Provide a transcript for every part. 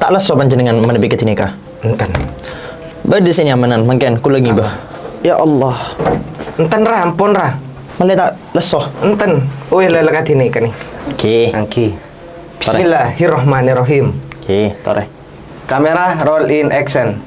tak leso panjenengan menepi ketinika. Enten. Ba di sini amanan mangken kula ngibah. Ya Allah. Enten ra, ampun ra. Male tak leso. Enten. Wih lele katinika nih. Oke. Angki. Bismillahirrahmanirrahim. Oke, tore. Kamera roll in action.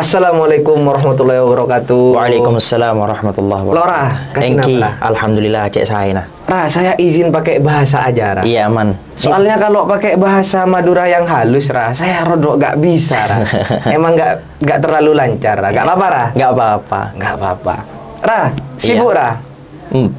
Assalamualaikum warahmatullahi wabarakatuh. Waalaikumsalam warahmatullahi wabarakatuh. Lora, Engki, alhamdulillah cek saya nah. Ra, saya izin pakai bahasa aja, Ra. Iya, aman. Soalnya kalau pakai bahasa Madura yang halus, Ra, saya rodok gak bisa, Ra. Emang gak terlalu lancar, Ra. Gak apa-apa, Ra? Gak apa-apa. Gak apa-apa. Ra, sibuk, Ra?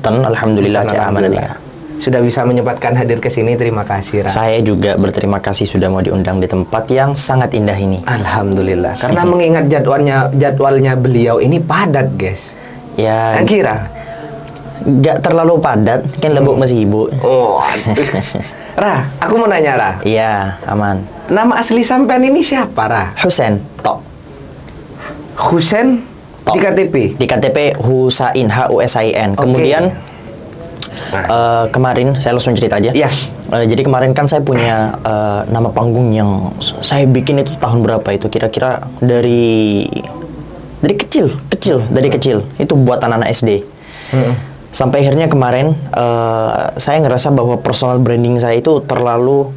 Alhamdulillah cek aman ya. Sudah bisa menyempatkan hadir ke sini, terima kasih, Ra. Saya juga berterima kasih sudah mau diundang di tempat yang sangat indah ini. Alhamdulillah. Karena mengingat jadwalnya beliau ini padat, guys. Ya. Kira gak terlalu padat, kan lebuk masih ibu. Oh, aduh. Ra, aku mau nanya, Ra. Iya, aman. Nama asli sampean ini siapa, Ra? Husain, tok. Husain Tok. di KTP? Di KTP Husain, Husain. Kemudian kemarin saya langsung cerita aja. Iya. Jadi kemarin kan saya punya nama panggung yang saya bikin itu tahun berapa itu kira-kira dari kecil itu buatan anak SD. Sampai akhirnya kemarin saya ngerasa bahwa personal branding saya itu terlalu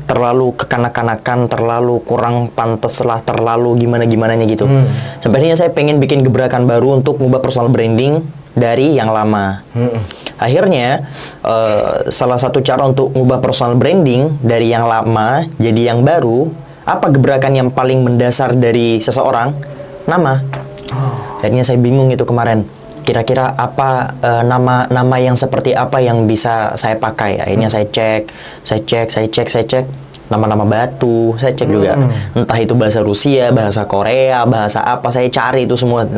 terlalu kekanak-kanakan, terlalu kurang pantas lah, terlalu gimana-gimananya gitu. Sampai akhirnya saya pengen bikin gebrakan baru untuk mengubah personal branding dari yang lama. Akhirnya salah satu cara untuk mengubah personal branding dari yang lama jadi yang baru, apa gebrakan yang paling mendasar dari seseorang? Nama. Akhirnya saya bingung itu kemarin. Kira-kira apa nama yang seperti apa yang bisa saya pakai? Akhirnya saya cek nama-nama batu, saya cek juga. Entah itu bahasa Rusia, bahasa Korea, bahasa apa, saya cari itu semua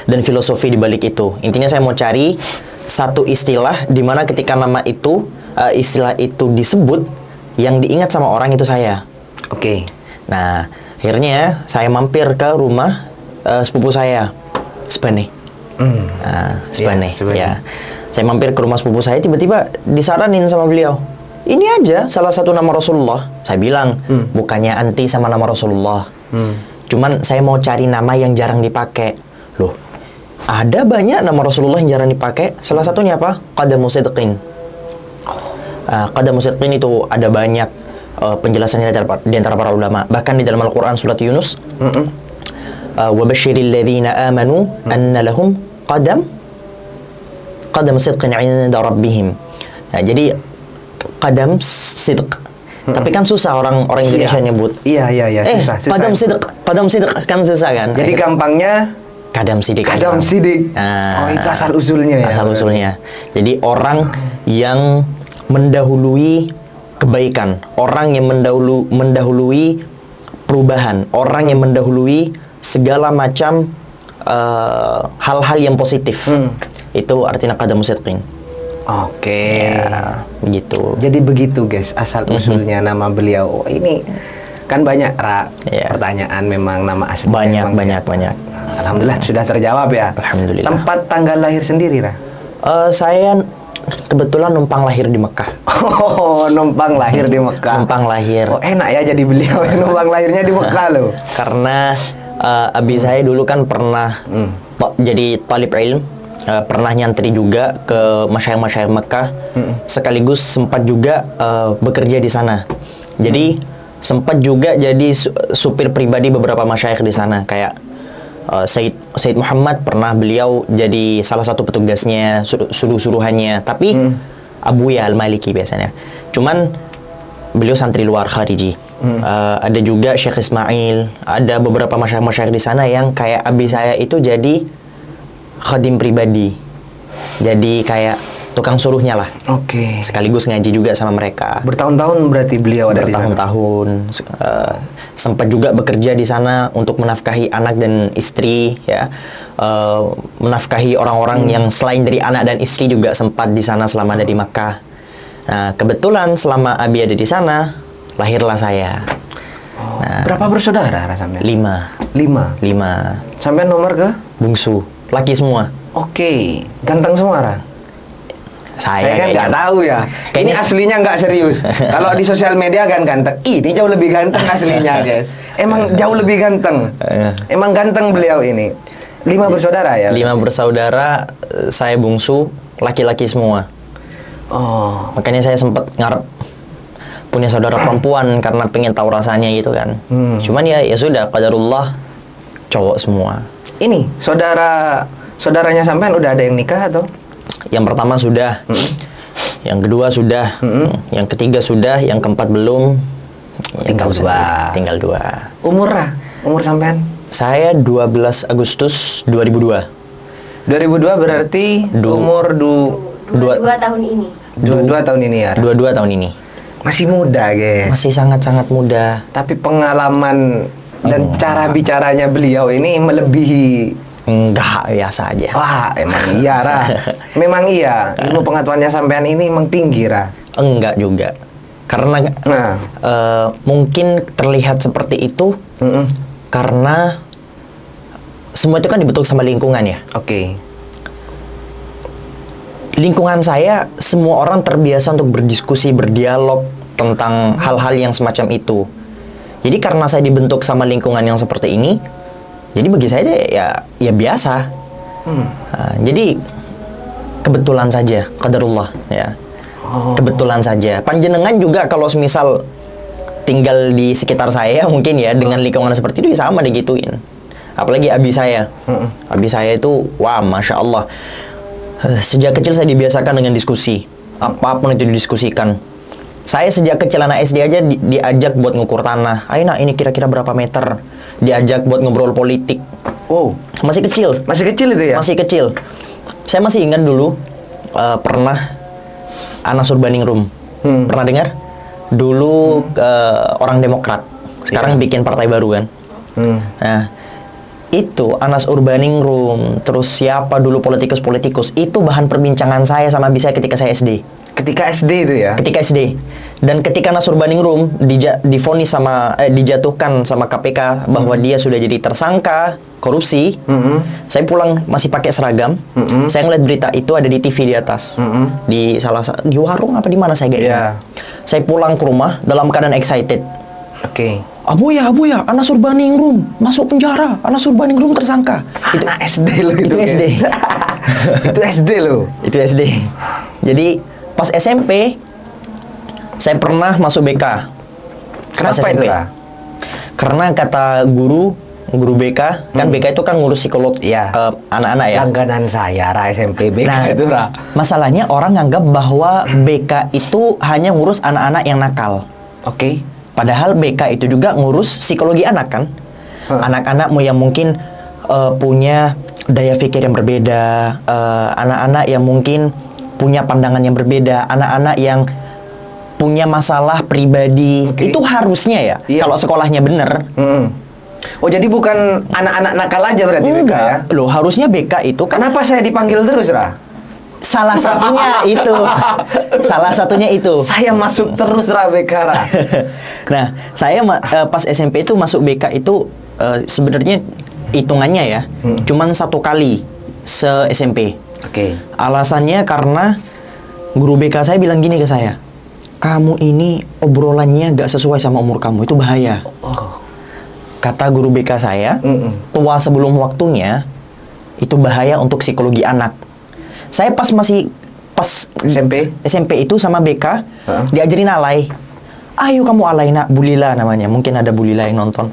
dan filosofi di balik itu. Intinya saya mau cari satu istilah di mana ketika nama itu istilah itu disebut yang diingat sama orang itu saya. Oke. Nah, akhirnya saya mampir ke rumah sepupu saya, Spane. Spane. Ya. Saya mampir ke rumah sepupu saya, tiba-tiba disaranin sama beliau. Ini aja salah satu nama Rasulullah. Saya bilang, bukannya anti sama nama Rasulullah. Cuman saya mau cari nama yang jarang dipakai. Loh, ada banyak nama Rasulullah yang jarang dipakai. Salah satunya apa? Qadamu sidqin. Qadamu sidqin itu ada banyak penjelasannya di antara para ulama. Bahkan di dalam Al-Quran surat Yunus, wa basyiril ladzina amanu anna lahum qadam sidqin 'inda rabbihim. Nah, jadi qadam sidq. Tapi kan susah orang Indonesia nyebut. Iya, susah. Qadam sidq kan susah kan? Jadi gampangnya Kadam sidik. Oh, itu asal usulnya ya. Asal usulnya. Jadi orang yang mendahului kebaikan, orang yang mendahului perubahan, orang yang mendahului segala macam hal-hal yang positif. Itu artinya qadamu sidqin. Oke. Ya, begitu. Jadi begitu, guys, asal usulnya nama beliau. Oh, ini kan banyak, Ra. Ya. Pertanyaan memang nama asli. Banyak. Alhamdulillah sudah terjawab ya. Alhamdulillah. Tempat tanggal lahir sendiri, Ra? Saya kebetulan numpang lahir di Mekah. Oh, numpang lahir di Mekah. Numpang lahir. Oh, enak ya jadi beliau numpang lahirnya di Mekah loh. Karena abi saya dulu kan pernah jadi talib ilm, pernah nyantri juga ke masyayikh Mekah, sekaligus sempat juga bekerja di sana. Jadi sempat juga jadi supir pribadi beberapa masyayikh di sana, kayak Said Muhammad pernah beliau jadi salah satu petugasnya, suruhannya. Tapi Abu Ya Al-Maliki biasanya. Cuman beliau santri luar khariji. Ada juga Syekh Ismail, ada beberapa masyayikh di sana yang kayak abi saya itu jadi khadim pribadi. Jadi kayak tukang suruhnya lah. Oke. Sekaligus ngaji juga sama mereka. Bertahun-tahun berarti beliau ada di sana. Bertahun-tahun. Sempat juga bekerja di sana untuk menafkahi anak dan istri, ya. Menafkahi orang-orang yang selain dari anak dan istri juga sempat di sana selama ada di Makkah. Nah, kebetulan selama abi ada di sana, lahirlah saya. Berapa bersaudara sampean? 5. Sampean nomor ke? Bungsu. laki semua. Oke, ganteng semua, Ra? Saya kan kayaknya. nggak tahu ya. Ini Kayaknya- aslinya nggak serius. Kalau di sosial media kan ganteng. Ini jauh lebih ganteng aslinya, guys. Emang jauh lebih ganteng. Emang ganteng beliau ini. 5 bersaudara ya? 5 bersaudara, saya bungsu, laki-laki semua. Oh. Makanya saya sempat ngarep punya saudara perempuan karena pengen tahu rasanya gitu kan. Cuman ya sudah, qadarullah cowok semua. Ini saudaranya sampean udah ada yang nikah atau? Yang pertama sudah, yang kedua sudah, yang ketiga sudah, yang keempat belum. Ya, Tinggal tahu 2. sendiri, tinggal 2. Umur, Ra? Umur sampean? Saya 12 Agustus 2002. 2002 berarti umur 22 tahun ini. 22 tahun ini ya? Ra? 22 tahun ini. Masih muda, guys. Masih sangat-sangat muda. Tapi pengalaman dan cara bicaranya beliau ini melebihi. Enggak, biasa aja. Wah, emang iya, Ra. Memang iya. Ilmu pengetahuannya sampean ini emang tinggi, Ra. Enggak juga. Karena Nah, mungkin terlihat seperti itu karena semua itu kan dibentuk sama lingkungan ya. oke. Lingkungan saya, semua orang terbiasa untuk berdiskusi, berdialog tentang hal-hal yang semacam itu. Jadi karena saya dibentuk sama lingkungan yang seperti ini, jadi bagi saya ya biasa. Nah, jadi kebetulan saja, qadarullah ya. Oh. Kebetulan saja. Panjenengan juga kalau semisal tinggal di sekitar saya mungkin ya dengan lingkungan seperti itu ya sama digituin. Apalagi abi saya. Abi saya itu wah, masya Allah. Sejak kecil saya dibiasakan dengan diskusi. Apapun itu didiskusikan. Saya sejak kecil anak SD aja diajak buat ngukur tanah. Ayo nak, ini kira-kira berapa meter? Diajak buat ngobrol politik. Oh, Masih kecil. masih kecil itu ya? Masih kecil. Saya masih ingat dulu pernah Anas Urbaningrum. Pernah dengar? Dulu orang Demokrat. Sekarang bikin partai baru kan. Nah, itu Anas Urbaningrum, terus siapa dulu politikus-politikus, itu bahan perbincangan saya sama abi saya ketika saya SD. Ketika SD itu ya? Ketika SD. Dan ketika Anas Urbaningrum divonis sama dijatuhkan sama KPK bahwa dia sudah jadi tersangka korupsi, saya pulang masih pakai seragam. Saya ngeliat berita itu ada di TV di atas. Di di warung apa di mana saya gak ingat. Iya. Saya pulang ke rumah dalam keadaan excited. Oke. Abu ya, Anas Urbaningrum masuk penjara, Anas Urbaningrum tersangka. Anak SD loh itu. Itu guys. SD. Itu SD loh. Itu SD. Jadi pas SMP saya pernah masuk BK. Pas Kenapa itu, SMP. Ra? Karena kata guru BK, kan BK itu kan ngurus psikolog Iya. anak-anak ya. Langganan saya, Ra, SMP BK Nah, itu, Ra. masalahnya orang nganggap bahwa BK itu hanya ngurus anak-anak yang nakal. Oke. Padahal BK itu juga ngurus psikologi anak kan. Anak-anak yang mungkin punya daya pikir yang berbeda, anak-anak yang mungkin punya pandangan yang berbeda, anak-anak yang punya masalah pribadi. Oke. Itu harusnya ya, Iya. kalau sekolahnya bener. Oh, jadi bukan anak-anak nakal aja berarti BK ya? Enggak, loh harusnya BK itu kan Kenapa saya dipanggil terus, Ra? salah satunya itu. Salah satunya itu. Saya masuk terus, Ra, BK, Ra. Nah, saya pas SMP itu masuk BK itu sebenarnya hitungannya ya, cuman 1 kali se-SMP. Oke. Alasannya karena guru BK saya bilang gini ke saya, kamu ini obrolannya gak sesuai sama umur kamu, itu bahaya. Oh. Kata guru BK saya, tua sebelum waktunya, itu bahaya untuk psikologi anak. Saya pas SMP itu sama BK, diajarin alay. Ayo kamu alay nak, bulila namanya. Mungkin ada bulila yang nonton.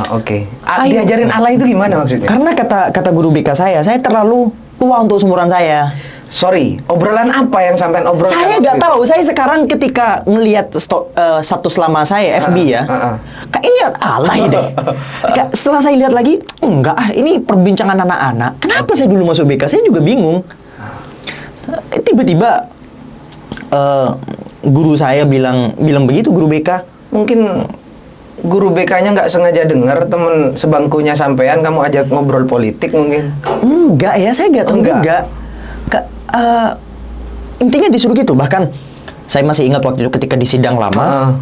Oke. Ayo. Diajarin alay itu gimana maksudnya? Karena kata guru BK saya terlalu tua untuk seumuran saya. Sorry, obrolan apa yang sampean obrolkan? Saya waktu nggak itu? tahu. Saya sekarang ketika melihat status lama saya FB ya, kayaknya alay deh. Setelah saya lihat lagi, enggak ini perbincangan anak-anak. Kenapa saya dulu masuk BK? Saya juga bingung. Tiba-tiba guru saya bilang begitu, guru BK. Mungkin guru BK-nya nggak sengaja dengar temen sebangkunya sampean kamu ajak ngobrol politik mungkin. Enggak ya, saya nggak tahu juga. Intinya disuruh gitu. Bahkan saya masih ingat waktu itu ketika di sidang lama,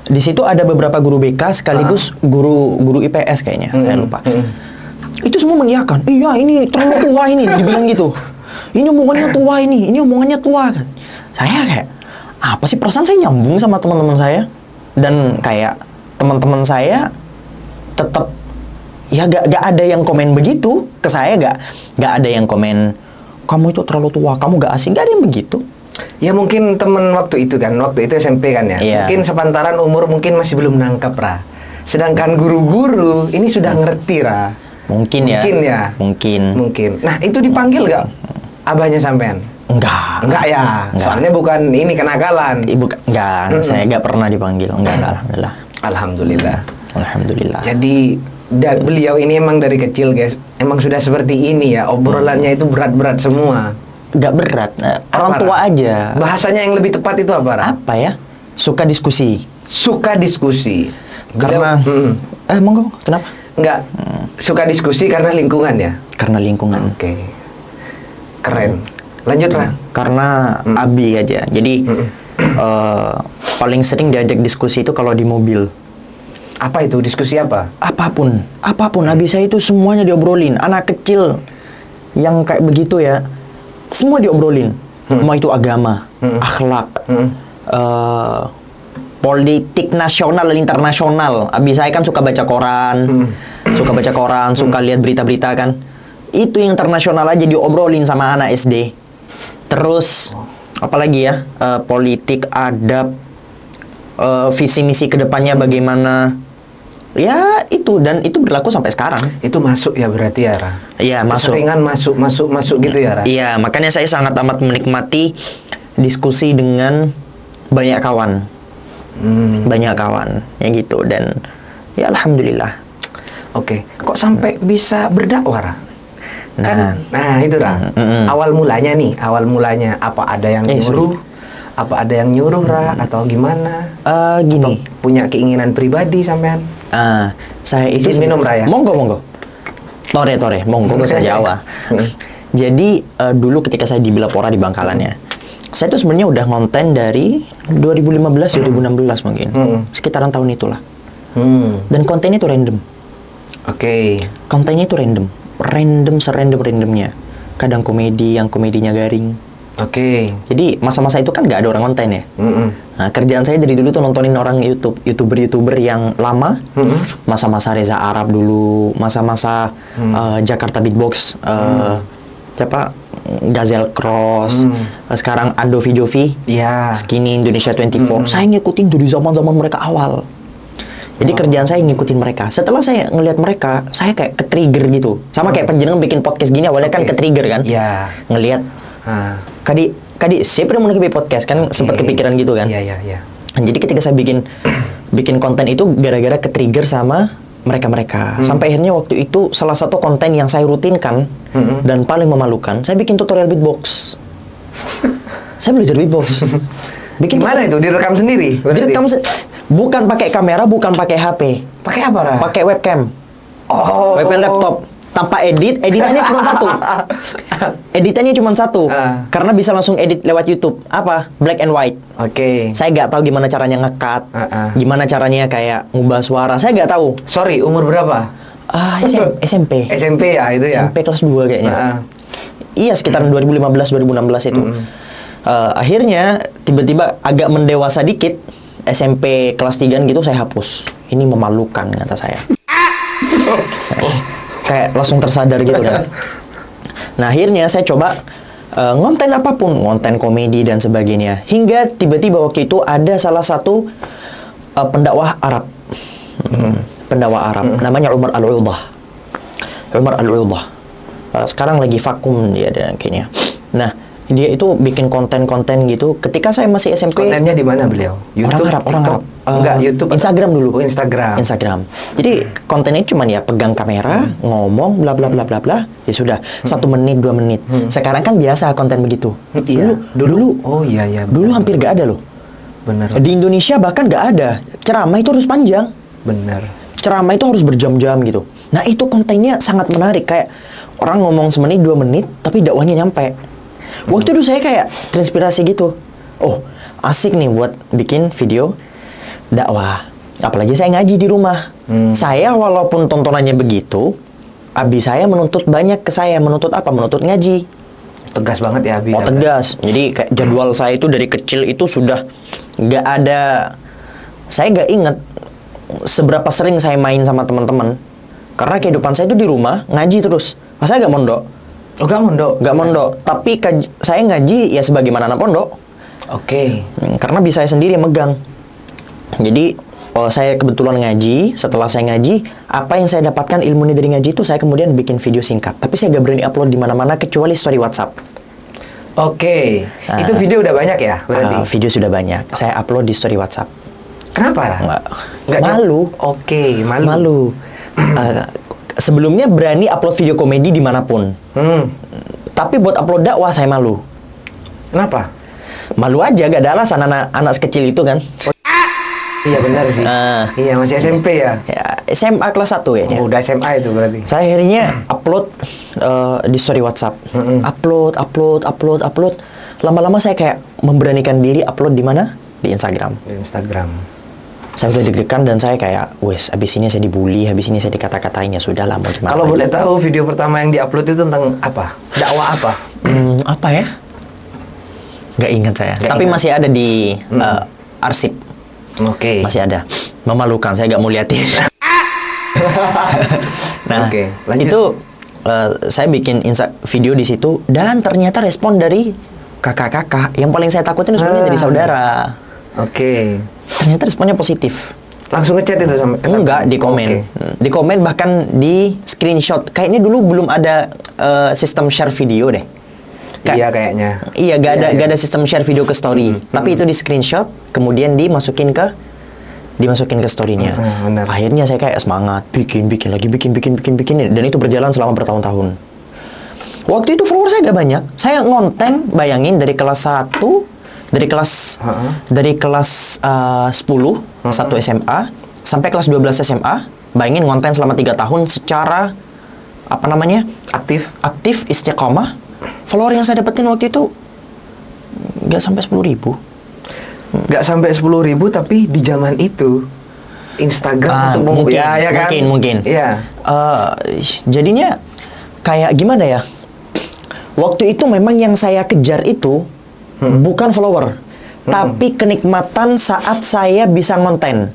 di situ ada beberapa guru BK sekaligus guru IPS kayaknya, saya lupa. Itu semua mengiyakan. Iya, ini terlalu tua ini, dibilang gitu. Ini omongannya tua ini omongannya tua kan. Saya kayak, apa sih, perasaan saya nyambung sama teman-teman saya. Dan kayak teman-teman saya tetap ya gak ada yang komen begitu ke saya, gak ada yang komen kamu itu terlalu tua, kamu gak asing, gak ada yang begitu. Ya mungkin temen waktu itu SMP kan ya. Iya. Mungkin sepantaran umur mungkin masih belum nangkep, Ra. Sedangkan guru-guru ini sudah ngerti, Ra. Mungkin ya. Mungkin. Nah, itu dipanggil gak abahnya sampean? Enggak ya. Enggak. Soalnya bukan ini kenakalan. Enggak, saya gak pernah dipanggil. Enggak, alhamdulillah. Alhamdulillah. Jadi beliau ini emang dari kecil, guys, emang sudah seperti ini ya. Obrolannya itu berat-berat semua. Gak berat, orang tua aja. Bahasanya yang lebih tepat itu apa, Ra? Apa ya? Suka diskusi. Beliau, Karena monggo, kenapa? Enggak. Suka diskusi karena lingkungan ya? Karena lingkungan. Oke. Keren. Lanjut, Ra. Karena abi aja. Jadi paling sering diajak diskusi itu kalau di mobil. Apa itu? Diskusi apa? Apapun abi saya itu semuanya diobrolin. Anak kecil yang kayak begitu ya, semua diobrolin. Mau itu agama, akhlak, politik nasional dan internasional. Abi saya kan suka baca koran, suka lihat berita-berita kan. Itu yang internasional aja diobrolin sama anak SD. Terus apalagi ya, politik, adab, visi misi kedepannya bagaimana. Ya itu, dan itu berlaku sampai sekarang. Itu masuk ya berarti ya, Ra? Iya, masuk. Seringan masuk gitu ya, Ra? Iya, makanya saya sangat amat menikmati diskusi dengan banyak kawan. Banyak kawan, ya gitu. Dan ya alhamdulillah. Oke, kok sampai bisa berdakwah, Ra? Nah itu, Ra. Awal mulanya apa ada yang nyuruh? Apa ada yang nyuruh, Ra? Atau gimana? Gini. Atau punya keinginan pribadi sampean? Saya itu izin minum, Ra ya? Monggo. Tore, monggo bahasa Jawa. Jadi dulu ketika saya di Bilapora di Bangkalan ya, saya tuh sebenarnya udah ngonten dari 2015 2016 mungkin. Sekitaran tahun itulah. Dan kontennya itu random. Oke. Kontennya itu random serandom-randomnya. Kadang komedi, yang komedinya garing. Oke. Jadi masa-masa itu kan nggak ada orang konten ya. Nah, kerjaan saya dari dulu tuh nontonin orang youtuber yang lama. Masa-masa Reza Arab dulu, masa-masa Jakarta Beatbox, siapa, Gazel Cross, sekarang Ando Jovi, Skinny Indonesia 24. Saya ngikutin dari zaman-zaman mereka awal. Jadi kerjaan saya ngikutin mereka. Setelah saya ngelihat mereka, saya kayak ke-trigger gitu. Sama kayak penjenengan bikin podcast gini awalnya kan ke-trigger kan. Iya. Ngelihat Kadi siapa yang mau bikin podcast kan, sempat kepikiran gitu kan. Iya. Jadi ketika saya bikin konten itu gara-gara ke-trigger sama mereka. Sampai akhirnya waktu itu salah satu konten yang saya rutinkan dan paling memalukan, saya bikin tutorial beatbox. Saya belajar beatbox. Gimana itu? Direkam sendiri? Bukan pakai kamera, bukan pakai HP. Pakai apa, Ra? Pakai webcam. Webcam laptop. Tanpa editannya cuma satu. Karena bisa langsung edit lewat YouTube. Apa? Black and white. Oke. Saya nggak tahu gimana caranya nge-cut, gimana caranya kayak ngubah suara. Saya nggak tahu. Sorry, umur berapa? SMP. SMP ya itu ya. SMP kelas 2 kayaknya. Iya, sekitaran 2015-2016 itu. Akhirnya tiba-tiba agak mendewasa dikit, SMP kelas 3 gitu saya hapus. Ini memalukan kata saya. Kayak langsung tersadar gitu kan. Nah akhirnya saya coba ngonten apapun, ngonten komedi dan sebagainya. Hingga tiba-tiba waktu itu ada salah satu pendakwah Arab. Pendakwah Arab, namanya Umar Al-Udah. Sekarang lagi vakum dia kayaknya. Nah dia itu bikin konten-konten gitu. Ketika saya masih SMP. Kontennya di mana beliau? YouTube, orang Arab. Enggak, YouTube. Instagram dulu. Instagram. Jadi kontennya cuman ya pegang kamera, ngomong, bla bla bla bla bla. Ya sudah, 1 menit, 2 menit. Sekarang kan biasa konten begitu. Dulu. Oh iya. Dulu hampir gak ada loh. Benar. Di Indonesia bahkan gak ada. Ceramah itu harus panjang. Benar. Ceramah itu harus berjam-jam gitu. Nah itu kontennya sangat menarik. Kayak orang ngomong 1 menit, 2 menit, tapi dakwahnya nyampe. Waktu itu saya kayak terinspirasi gitu. Oh, asik nih buat bikin video dakwah. Apalagi saya ngaji di rumah. Saya walaupun tontonannya begitu, Abi saya menuntut banyak ke saya, menuntut apa? Menuntut ngaji. Tegas banget ya Abi. Oh tegas. Jadi kayak jadwal saya itu dari kecil itu sudah nggak ada. Saya nggak ingat seberapa sering saya main sama teman-teman. Karena kehidupan saya itu di rumah ngaji terus. Saya nggak mondok. Oh nggak mondok? Nggak mondok. Tapi saya ngaji ya sebagaimana anak pondok. Oke. Karena bisa saya sendiri yang megang. Jadi saya kebetulan ngaji. Setelah saya ngaji, apa yang saya dapatkan ilmunya dari ngaji itu saya kemudian bikin video singkat. Tapi saya nggak berani upload di mana-mana kecuali story WhatsApp. Oke. Itu video udah banyak ya berarti? Video sudah banyak. Saya upload di story WhatsApp. Kenapa? Nggak malu. Oke, malu. Malu. Sebelumnya berani upload video komedi dimanapun. Tapi buat upload dakwah saya malu. Kenapa? Malu aja, gak ada alasan anak sekecil itu kan. Iya benar sih. Iya masih SMP ya. SMA kelas 1 ya. Udah SMA itu berarti. Saya akhirnya upload di story WhatsApp. Upload. Lama-lama saya kayak memberanikan diri upload di mana? Di Instagram. Di Instagram. Saya udah deg-degan dan saya kayak, wes, abis ini saya dibully, habis ini saya dikata-katain, ya sudah lah mau gimana. Kalau boleh tahu video pertama yang diupload itu tentang apa? Dakwah apa? Apa ya? Nggak ingat saya. Tapi masih ada di arsip. Oke. Masih ada. Memalukan, saya nggak mau liatin. Nah, itu saya bikin video di situ dan ternyata respon dari kakak-kakak. Yang paling saya takutin sebenarnya dari saudara. Oke. Ternyata responnya positif. Langsung ngechat itu sama? Enggak, di komen. Di komen bahkan di screenshot. Kayaknya dulu belum ada sistem share video deh. Iya kayaknya. Iya, gak ada sistem share video ke story. Tapi itu di screenshot, kemudian dimasukin ke story-nya. Akhirnya saya kayak semangat, bikin lagi, bikin. Dan itu berjalan selama bertahun-tahun. Waktu itu follower saya gak banyak. Saya ngonten, bayangin dari kelas 1, dari kelas 10, 1 SMA, sampai kelas 12 SMA, bayangin ngonten selama 3 tahun secara, aktif, istiqomah. Follower yang saya dapetin waktu itu nggak sampai 10.000. Nggak sampai 10.000, tapi di zaman itu Instagram untuk mungkin, ya kan? Mungkin. Iya. Jadinya kayak gimana ya? Waktu itu memang yang saya kejar itu bukan follower, tapi kenikmatan saat saya bisa ngonten.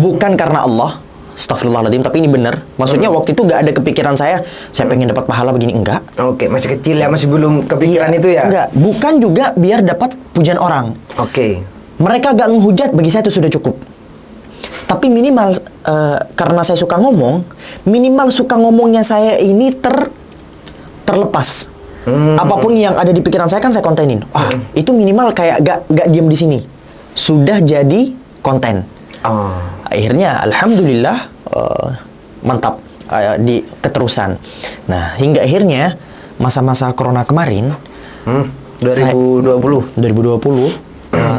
Bukan karena Allah. Astagfirullahaladzim, tapi ini benar. Maksudnya waktu itu nggak ada kepikiran saya pengen dapat pahala begini, enggak. Oke, masih kecil ya, masih belum kepikiran itu ya? Enggak, bukan juga biar dapat pujian orang. Oke. Mereka gak menghujat, bagi saya itu sudah cukup. Tapi minimal, karena saya suka ngomong, minimal suka ngomongnya saya ini terlepas. Apapun yang ada di pikiran saya kan saya kontenin. Wah, itu minimal kayak gak diem di sini. Sudah jadi konten. Akhirnya alhamdulillah mantap di keterusan. Nah, hingga akhirnya masa-masa corona kemarin 2020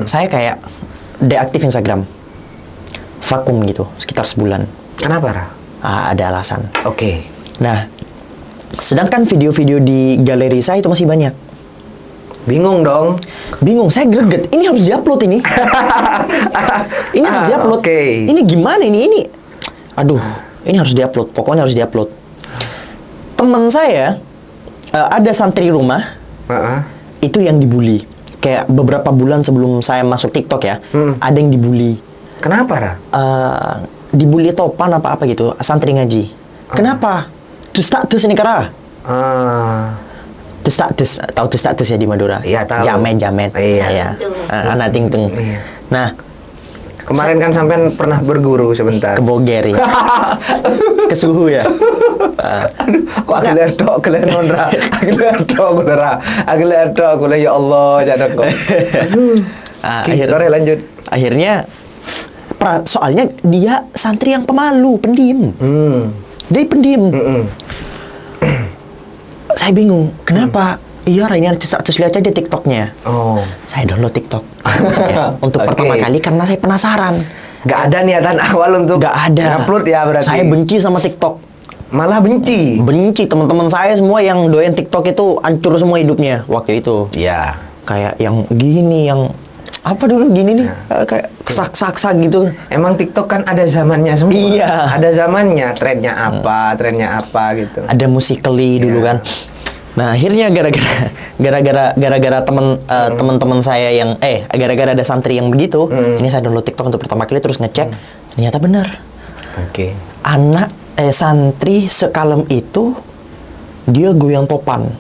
saya kayak deaktif Instagram. Vakum gitu sekitar sebulan. Kenapa, Ra? Ada alasan. Oke. Nah, sedangkan video-video di galeri saya itu masih banyak. Bingung dong. Saya greget. Ini harus diupload ini. Ini harus diupload. Ini gimana ini? Aduh, ini harus diupload. Pokoknya harus diupload. Teman saya ada santri rumah. Itu yang dibully. Kayak beberapa bulan sebelum saya masuk TikTok ya, ada yang dibully. Kenapa, Ra? Dibully topan apa gitu, santri ngaji. Kenapa? Terus ini kera. Tahu status ya di Madura? Iya, tahu. Jamet. Iya. Anak tingtung. Iya. Nah, kemarin kan sampean pernah berguru sebentar. Ke Boger ya. Ke Suhu ya. Kok agak ledok Nondra. Agak ledok ya Allah jadok kok. Akhirnya lanjut. Akhirnya soalnya dia santri yang pemalu, pendiam. Dia pendiam. Saya bingung, kenapa? Iya, ini terus lihat aja TikToknya. Saya download TikTok untuk pertama kali karena saya penasaran. Gak ada niatan awal untuk upload ya berarti. Saya benci sama TikTok. Malah benci teman-teman saya semua yang doyan TikTok itu hancur semua hidupnya waktu itu. Iya. Kayak yang gini, yang apa dulu gini nih, kayak sak gitu. Emang TikTok kan ada zamannya semua. Iya. Ada zamannya, trennya apa gitu. Ada Musical.ly dulu kan. Nah, akhirnya gara-gara teman-teman saya yang gara-gara ada santri yang begitu, ini saya download TikTok untuk pertama kali terus ngecek, ternyata benar. Oke. Santri sekalem itu dia goyang topan.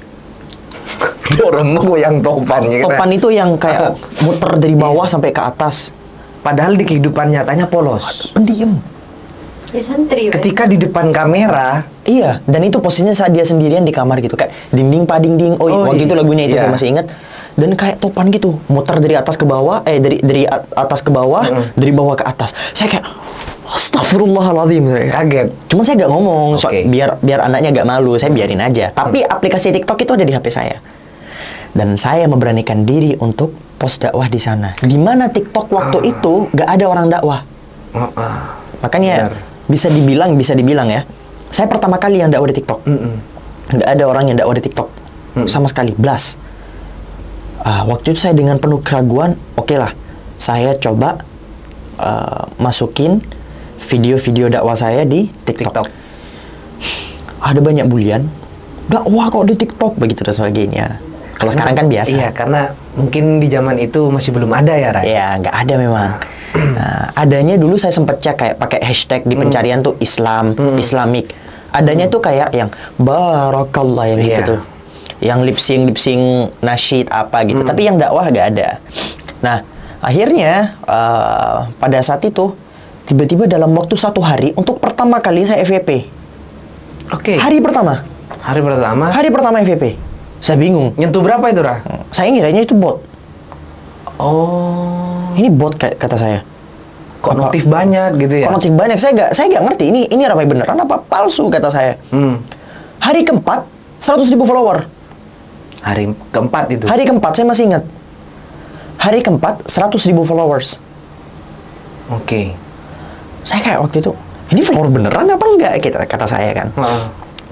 Orang goyang topan ya. Topan itu yang kayak muter dari bawah sampai ke atas. Padahal di kehidupan nyatanya polos. Pendiam. Ya santri. Ketika di depan kamera, iya, dan itu posisinya saat dia sendirian di kamar gitu, kayak dinding pading. Waktu itu lagunya itu saya masih ingat. Dan kayak topan gitu, muter dari atas ke bawah, dari atas ke bawah, dari bawah ke atas. Saya kayak astagfirullahaladzim, saya kaget. Cuma saya nggak ngomong, biar anaknya nggak malu, saya biarin aja. Tapi aplikasi TikTok itu ada di HP saya. Dan saya memberanikan diri untuk post dakwah di sana. Di mana TikTok waktu itu nggak ada orang dakwah. Makanya bisa dibilang ya. Saya pertama kali yang dakwah di TikTok. Nggak ada orang yang dakwah di TikTok sama sekali. Blast. Waktu itu saya dengan penuh keraguan, oke lah, saya coba masukin video-video dakwah saya di TikTok. Ada banyak bulian. Dakwah kok di TikTok begitu dan sebagainya. Kalau sekarang kan biasa. Iya, karena mungkin di zaman itu masih belum ada ya, Ray. Iya, nggak ada memang. Adanya dulu saya sempat cek kayak pakai hashtag di pencarian tuh Islam, Islamic. Adanya tuh kayak yang barakallah yang gitu tuh. Yang lip sync nasyid apa gitu. Tapi yang dakwah nggak ada. Nah, akhirnya pada saat itu tiba-tiba dalam waktu 1 hari untuk pertama kali saya FYP. Oke. Hari pertama FYP. Saya bingung. Nyentuh berapa itu, Rah? Saya ngiranya itu bot. Oh. Ini bot kayak kata saya. Kok notif banyak gitu ya? Kok notif banyak? Saya nggak ngerti. Ini ramai beneran apa palsu kata saya. Hari keempat 100.000 follower. Hari keempat itu. Hari keempat saya masih ingat. Hari keempat 100.000 followers. Oke. Saya kayak waktu itu, ini follower beneran apa enggak? Kata saya kan.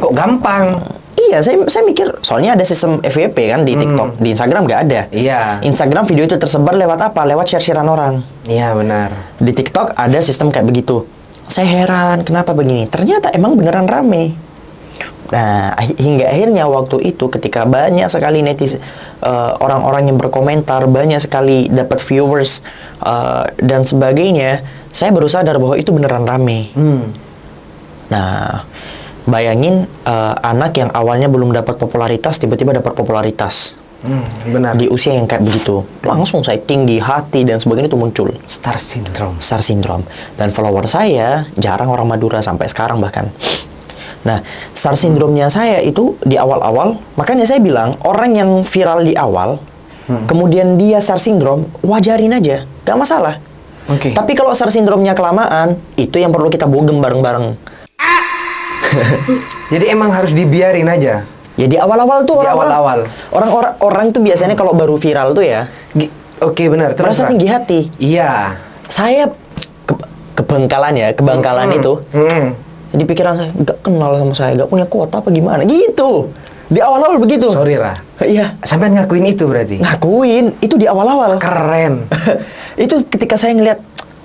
Kok gampang? Iya, saya mikir soalnya ada sistem FYP kan di TikTok, di Instagram nggak ada. Iya. Instagram video itu tersebar lewat apa? Lewat share-sharean orang. Iya, benar. Di TikTok ada sistem kayak begitu. Saya heran kenapa begini. Ternyata emang beneran rame. Nah, hingga akhirnya waktu itu ketika banyak sekali netizen, orang-orang yang berkomentar, banyak sekali dapat viewers dan sebagainya, saya baru sadar bahwa itu beneran rame. Nah, bayangin anak yang awalnya belum dapat popularitas tiba-tiba dapat popularitas. Benar. Di usia yang kayak begitu, langsung saya tinggi hati dan sebagainya itu muncul. Star syndrome. Dan follower saya jarang orang Madura sampai sekarang bahkan. Nah, star syndrome-nya saya itu di awal-awal, makanya saya bilang orang yang viral di awal, kemudian dia star syndrome, wajarin aja, gak masalah. Tapi kalau star syndrome-nya kelamaan, itu yang perlu kita bogem bareng-bareng. Jadi emang harus dibiarin aja. Ya di awal-awal tuh orang-orang tuh biasanya kalau baru viral tuh ya. Oke, benar. Merasa tinggi hati. Iya. Saya kebangkalan itu. Di pikiran saya nggak kenal sama saya, nggak punya kuota apa gimana gitu. Di awal-awal begitu. Sorry, Rah. Iya. Sampai ngakuin itu berarti. Ngakuin itu di awal-awal. Keren. Itu ketika saya ngeliat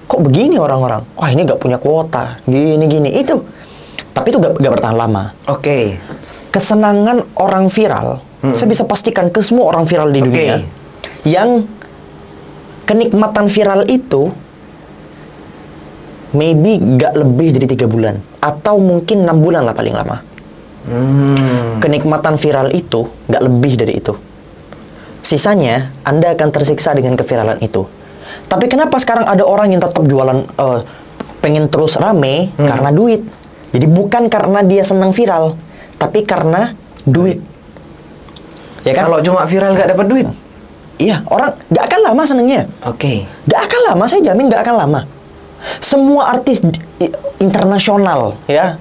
kok begini orang-orang. Wah, ini nggak punya kuota. Gini itu. Tapi itu gak bertahan lama. Oke. Kesenangan orang viral, saya bisa pastikan ke semua orang viral di dunia, yang kenikmatan viral itu maybe gak lebih dari 3 bulan. Atau mungkin 6 bulan lah paling lama. Kenikmatan viral itu gak lebih dari itu. Sisanya, Anda akan tersiksa dengan keviralan itu. Tapi kenapa sekarang ada orang yang tetap jualan, pengen terus rame, karena duit. Jadi bukan karena dia senang viral, tapi karena duit. Ya kan? Kalau cuma viral gak dapat duit? Iya, orang gak akan lama senengnya. Gak akan lama, saya jamin gak akan lama. Semua artis internasional, ya,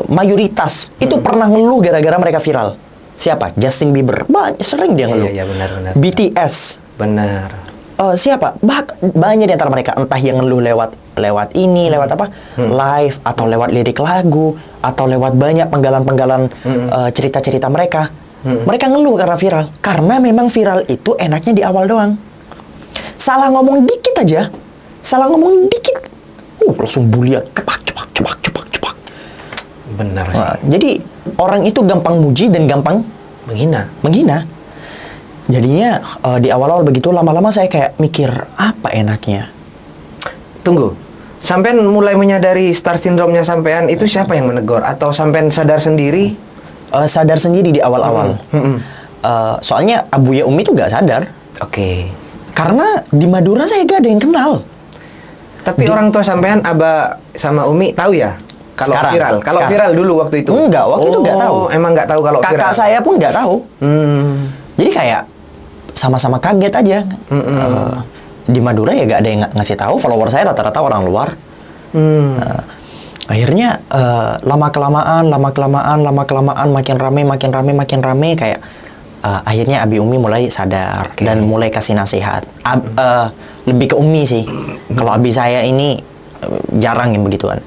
mayoritas itu pernah ngeluh gara-gara mereka viral. Siapa? Justin Bieber. Sering dia ngeluh. Iya, benar. BTS. Benar. Siapa? Banyak di antara mereka, entah yang ngeluh lewat ini, lewat apa? Live, atau lewat lirik lagu, atau lewat banyak penggalan-penggalan cerita-cerita mereka. Mereka ngeluh karena viral. Karena memang viral itu enaknya di awal doang. Salah ngomong dikit aja, salah ngomong dikit, langsung bulian, cepak. Benar sih. Nah, jadi orang itu gampang muji dan gampang menghina. Jadinya di awal-awal begitu, lama-lama saya kayak mikir apa enaknya. Tunggu, sampean mulai menyadari star syndrome-nya sampean itu siapa yang menegur? Atau sampean sadar sendiri? Sadar sendiri di awal-awal. Soalnya Abuya Umi tuh gak sadar. Oke. Karena di Madura saya gak ada yang kenal. Tapi orang tua sampean, Aba sama Umi tahu ya? Kalau Sekarang, viral. Kalau sekarang. viral dulu waktu itu? Enggak, waktu itu nggak tahu. Emang nggak tahu kalau viral? Kakak saya pun nggak tahu. Jadi kayak sama-sama kaget aja. Di Madura ya gak ada yang ngasih tahu. Follower saya rata-rata orang luar. Akhirnya lama kelamaan makin rame kayak akhirnya Abi Umi mulai sadar dan mulai kasih nasihat. Lebih ke Umi sih. Kalau Abi saya ini jarang yang begituan.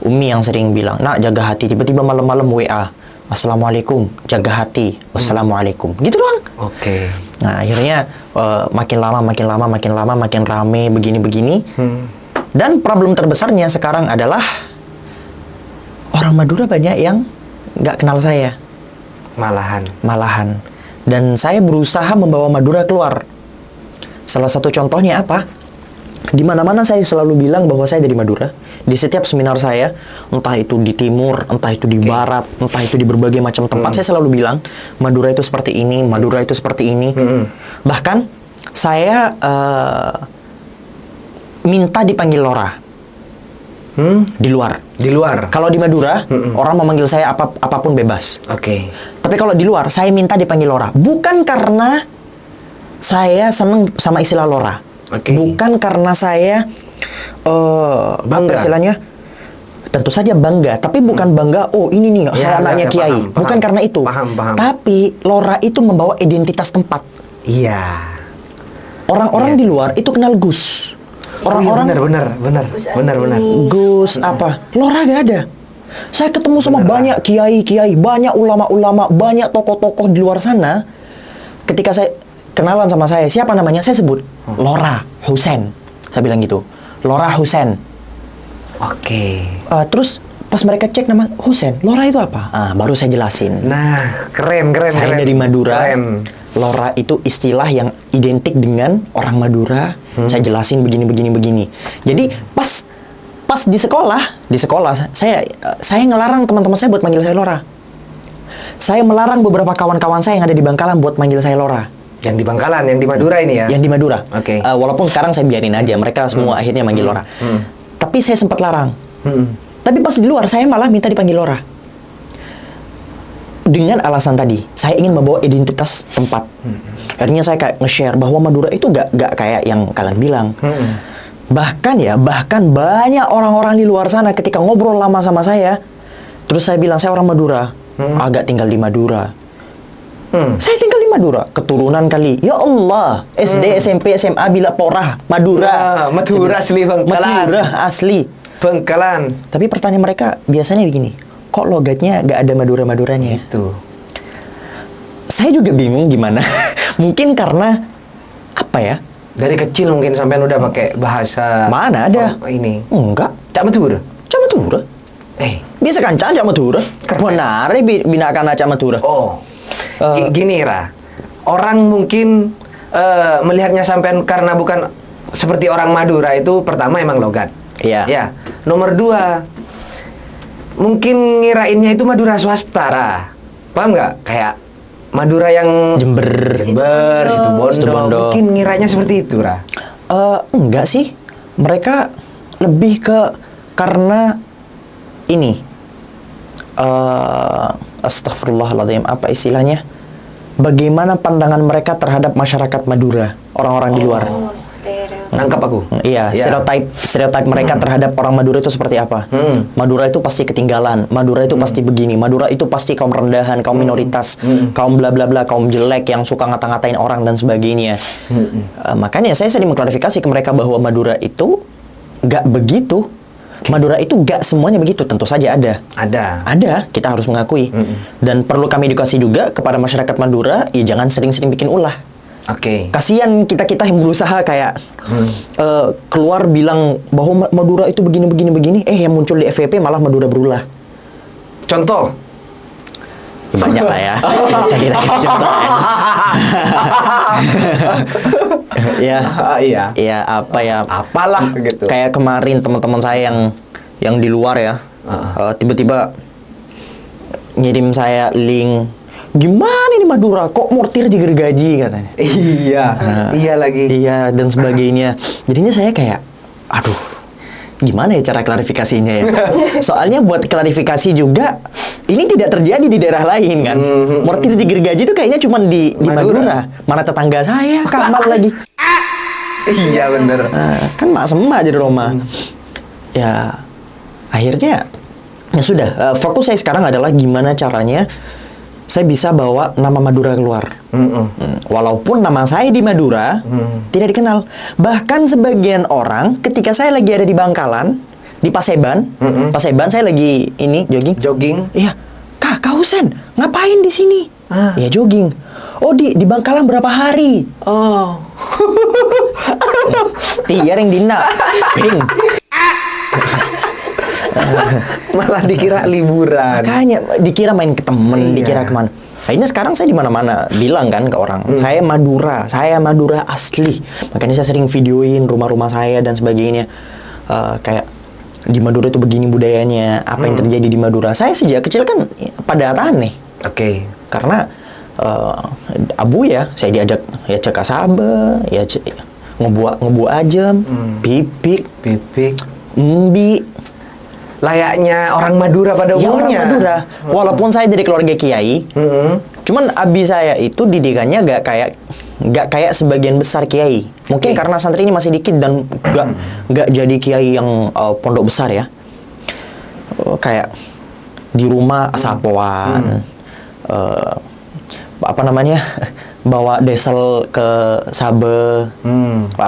Umi yang sering bilang, nak jaga hati. Tiba-tiba malam-malam WA, Assalamualaikum, jaga hati, wassalamualaikum. Gitu doang. Oke. Nah akhirnya makin lama makin rame begini. Dan problem terbesarnya sekarang adalah orang Madura banyak yang nggak kenal saya. Malahan. Dan saya berusaha membawa Madura keluar. Salah satu contohnya apa? Di mana-mana saya selalu bilang bahwa saya dari Madura. Di setiap seminar saya, entah itu di timur, entah itu di barat, entah itu di berbagai macam tempat, saya selalu bilang Madura itu seperti ini, Madura itu seperti ini. Bahkan saya minta dipanggil Lora. Di luar. Kalau di Madura, orang memanggil saya apapun bebas. Oke. Tapi kalau di luar, saya minta dipanggil Lora. Bukan karena saya seneng sama istilah Lora. Bukan karena saya bangga istilahnya. Tentu saja bangga, tapi bukan bangga, oh ini nih, saya anaknya Kiai. Bukan karena itu. Paham. Tapi Lora itu membawa identitas tempat. Iya. Orang-orang di luar itu kenal Gus. Orang-orang benar. Gus apa? Lora gak ada. Saya ketemu sama banyak kiai-kiai, banyak ulama-ulama, banyak tokoh-tokoh di luar sana. Ketika saya kenalan sama saya, siapa namanya? Saya sebut Lora Husen. Saya bilang gitu. Lora Husen. Oke. Terus pas mereka cek nama Husen, Lora itu apa? Baru saya jelasin. Nah, keren. Saya dari Madura. Keren. Lora itu istilah yang identik dengan orang Madura. Saya jelasin begini. Jadi pas di sekolah saya ngelarang teman-teman saya buat manggil saya Lora. Saya melarang beberapa kawan-kawan saya yang ada di Bangkalan buat manggil saya Lora. Yang di Bangkalan, yang di Madura ini ya? Yang di Madura. Oke. Walaupun sekarang saya biarin aja, mereka semua akhirnya manggil Lora. Tapi saya sempat larang. Tapi pas di luar saya malah minta dipanggil Lora. Dengan alasan tadi, saya ingin membawa identitas tempat. Akhirnya saya kayak nge-share bahwa Madura itu gak kayak yang kalian bilang. Bahkan banyak orang-orang di luar sana ketika ngobrol lama sama saya, terus saya bilang saya orang Madura, agak tinggal di Madura. Saya tinggal di Madura, keturunan kali. Ya Allah, SD, SMP, SMA, bila porah, Madura. Madura asli Bangkalan. Madura asli Bangkalan. Tapi pertanyaan mereka biasanya begini, kok logatnya gak ada Madura-Maduranya? Itu. Saya juga bingung gimana. Mungkin karena apa ya? Dari kecil mungkin sampean udah pakai bahasa. Mana ada? Ini. Enggak. Cak Madura. Bisa kan Cak Madura? Benar, binakan Cak Madura. Oh. Gini Ra. Orang mungkin melihatnya sampean karena bukan seperti orang Madura itu, pertama emang logat. Iya. Ya. Nomor 2, mungkin ngirainnya itu Madura swasta, Ra. Paham nggak? Kayak Madura yang Jember, Situbondo. Mungkin ngiranya seperti itu, Ra. Enggak sih. Mereka lebih ke karena ini. Astagfirullahaladzim, apa istilahnya? Bagaimana pandangan mereka terhadap masyarakat Madura, orang-orang di luar? Nangkap aku. Iya, stereotip mereka terhadap orang Madura itu seperti apa? Madura itu pasti ketinggalan, Madura itu pasti begini, Madura itu pasti kaum rendahan, kaum minoritas, kaum bla bla bla, kaum jelek yang suka ngata-ngatain orang dan sebagainya. Makanya saya sering mengklarifikasi ke mereka bahwa Madura itu nggak begitu. Madura itu nggak semuanya begitu, tentu saja ada, kita harus mengakui. Dan perlu kami edukasi juga kepada masyarakat Madura, ya jangan sering-sering bikin ulah. Oke. Kasihan kita yang berusaha kayak keluar bilang bahwa Madura itu begini, yang muncul di FVP malah Madura berulah. Contoh. Ya, banyak lah ya. Saya kira kasih contoh ya. Ya, iya apa ya? Apalah gitu. Kayak kemarin teman-teman saya yang di luar ya, tiba-tiba ngirim saya link. Gimana ini Madura? Kok mortir digergaji katanya? Iya, iya lagi. Iya dan sebagainya. Jadinya saya kayak, aduh, gimana ya cara klarifikasinya ya? Soalnya buat klarifikasi juga, ini tidak terjadi di daerah lain kan. Mortir digergaji itu kayaknya cuma di Madura. Mana tetangga saya, Kamal lagi. Iya bener. Kan mak semak jadi Roma. Ya, akhirnya ya sudah. Fokus saya sekarang adalah gimana caranya saya bisa bawa nama Madura keluar. Walaupun nama saya di Madura tidak dikenal. Bahkan sebagian orang ketika saya lagi ada di Bangkalan, di Paseban, Paseban saya lagi ini jogging. Iya, Kak Husen, ngapain di sini? Ya jogging. Oh di Bangkalan berapa hari? Oh. Tiar yang dina. Ping. Malah dikira liburan. Makanya dikira main ke temen, dikira kemana. Akhirnya sekarang saya di mana-mana bilang kan ke orang, saya Madura asli. Makanya saya sering videoin rumah-rumah saya dan sebagainya. Kayak di Madura itu begini budayanya, apa yang terjadi di Madura. Saya sejak kecil kan pada aneh. Oke. Karena abu ya, saya diajak ya cek asabe, ya ngebuat ajem, pipik, mbi. Layaknya orang Madura pada umumnya. Orang Madura. Walaupun saya dari keluarga kiai, cuman abi saya itu didikannya gak kayak sebagian besar kiai. Mungkin karena santri ini masih dikit dan gak jadi kiai yang pondok besar ya. Kayak di rumah sapoan, bawa desel ke Sabe,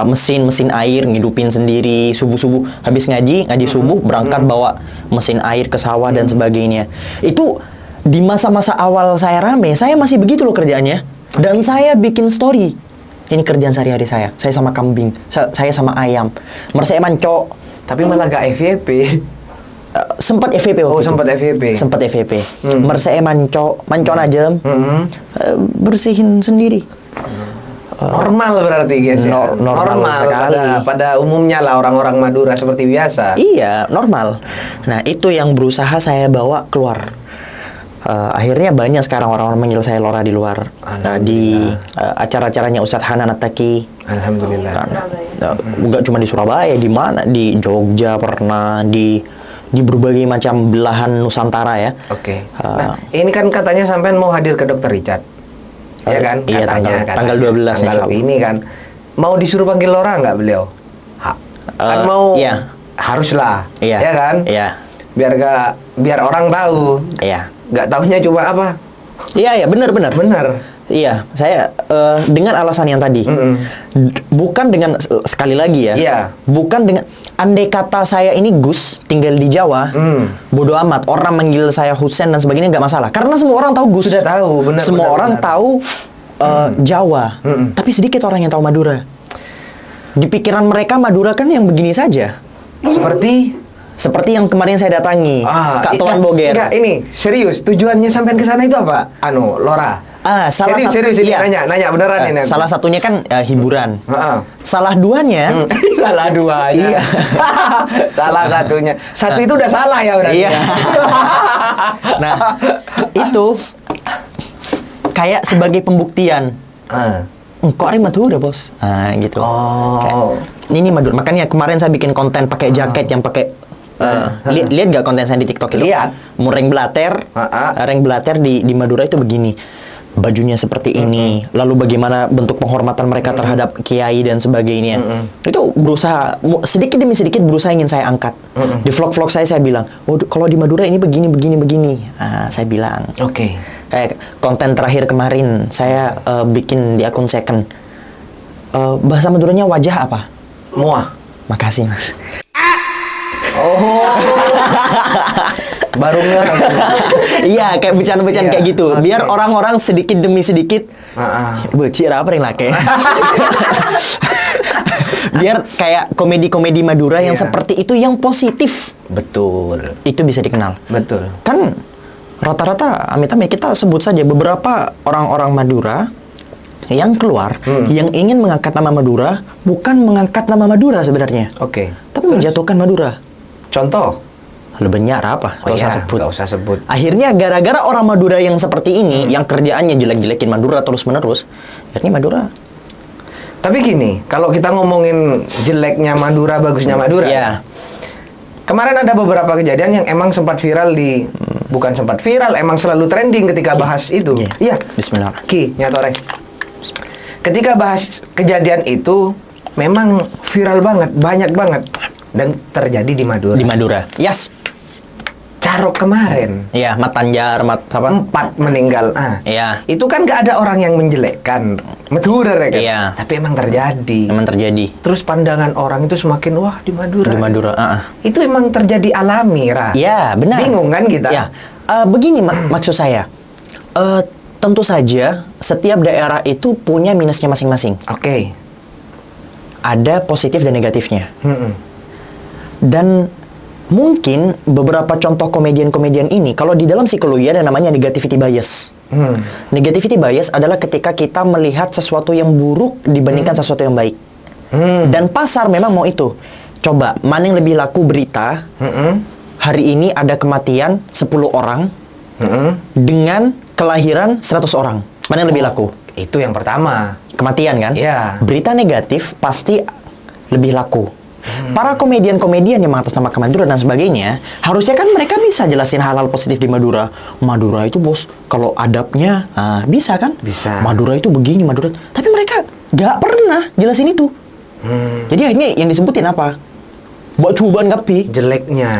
mesin air ngidupin sendiri, subuh habis ngaji subuh berangkat bawa mesin air ke sawah dan sebagainya. Itu di masa-masa awal saya rame, saya masih begitu loh kerjaannya. Dan saya bikin story. Ini kerjaan sehari-hari saya sama kambing, saya sama ayam. Saya manco. Tapi malah gak FYP. Sempat FVP waktu itu. Sempat FVP. Saya mancon aja, bersihin sendiri. Normal berarti guys ya. Normal sekali. Pada umumnya lah orang-orang Madura seperti biasa. Iya, normal. Nah, itu yang berusaha saya bawa keluar. Akhirnya banyak sekarang orang-orang manggil saya Lora di luar. Di acara-acaranya Ustadz Hanan At-Taqi. Alhamdulillah. Enggak cuma di Surabaya, di mana? Di Jogja pernah, di berbagai macam belahan Nusantara ya. Oke. Nah, ini kan katanya sampean mau hadir ke Dr. Richard. Ya kan? Iya, katanya tanggal 12 tanggal ini kan. Mau disuruh panggil Lora nggak beliau? Kan mau iya. Haruslah. Iya. Ya kan? Iya. Biar orang tahu. Iya. Nggak taunya cuma apa? Iya, benar. Iya, saya dengan alasan yang tadi, bukan dengan sekali lagi ya, bukan dengan andai kata saya ini Gus tinggal di Jawa, bodoh amat orang manggil saya Husen dan sebagainya nggak masalah, karena semua orang tahu Gus, sudah tahu, benar. Semua orang tahu Jawa, tapi sedikit orang yang tahu Madura. Di pikiran mereka Madura kan yang begini saja, seperti yang kemarin saya datangi, Kak Tuan Boger. Enggak, ini serius. Tujuannya sampai ke sana itu apa? Lora. Serius ini nanya beneran ini. Salah satunya kan hiburan. Salah duanya. Salah duanya. Iya. Salah satunya. Satu itu udah salah ya berarti. Iya. Nah, itu kayak sebagai pembuktian. Kok hari Madura bos? Gitu. Kayak, ini Madura. Makanya kemarin saya bikin konten pakai jaket yang pakai lihat nggak konten saya di TikTok itu? Lihat. Reng Blatter di Madura itu begini. Bajunya seperti ini. Lalu bagaimana bentuk penghormatan mereka terhadap kiai dan sebagainya. Itu berusaha sedikit demi sedikit berusaha ingin saya angkat. Di vlog-vlog saya bilang, "Oh, kalau di Madura ini begini. Saya bilang. Oke. Konten terakhir kemarin saya bikin di akun second. Bahasa Maduranya wajah apa? Muah. Makasih, Mas. Oh. Baru ngeh. Iya, kayak bercanda-bercanda Iya, kayak gitu. oke. Biar orang-orang sedikit demi sedikit becik apa yang laki. Biar kayak komedi-komedi Madura yang Iya. seperti itu yang positif Betul. itu bisa dikenal. Betul. Kan rata-rata amit-amit kita sebut saja beberapa orang-orang Madura yang keluar yang ingin mengangkat nama Madura bukan mengangkat nama Madura sebenarnya, Oke. tapi menjatuhkan Madura. Contoh? Lebih banyak apa? Nggak usah sebut. Nggak usah sebut. Akhirnya gara-gara orang Madura yang seperti ini, yang kerjaannya jelek-jelekin Madura terus-menerus, akhirnya Madura. Tapi gini, kalau kita ngomongin jeleknya Madura, bagusnya Madura, Iya. kemarin ada beberapa kejadian yang emang sempat viral bukan sempat viral, emang selalu trending ketika bahas itu. Iya. Bismillah. Ki, nyatore. Ketika bahas kejadian itu, memang viral banget, banyak banget, dan terjadi di Madura. Di Madura. Yes. Carok kemarin, Iya, Mat Tanjar, Mat apa? 4 meninggal. Iya. Itu kan nggak ada orang yang menjelekkan Madura ya kan? Iya. Tapi emang terjadi. Emang terjadi Terus pandangan orang itu semakin wah di Madura. di Madura. Itu emang terjadi alami, Ra. Iya, benar. Bingung kan kita? Ya, begini maksud saya. Tentu saja setiap daerah itu punya minusnya masing-masing. Oke. Ada positif dan negatifnya. Mm-mm. Dan mungkin beberapa contoh komedian-komedian ini, kalau di dalam psikologi ada namanya negativity bias. Negativity bias adalah ketika kita melihat sesuatu yang buruk dibandingkan sesuatu yang baik. Dan pasar memang mau itu. Coba, mana yang lebih laku berita, hari ini ada kematian 10 orang dengan kelahiran 100 orang. Mana yang lebih laku? Itu yang pertama. Kematian kan? Iya. Berita negatif pasti lebih laku. Para komedian-komedian yang mengatasnamakan Madura dan sebagainya, harusnya kan mereka bisa jelasin hal-hal positif di Madura. Madura itu bos, kalau adabnya, bisa kan? Bisa. Madura itu begini, Madura. Tapi mereka nggak pernah jelasin itu. Jadi akhirnya yang disebutin apa? Buat cobaan kapi.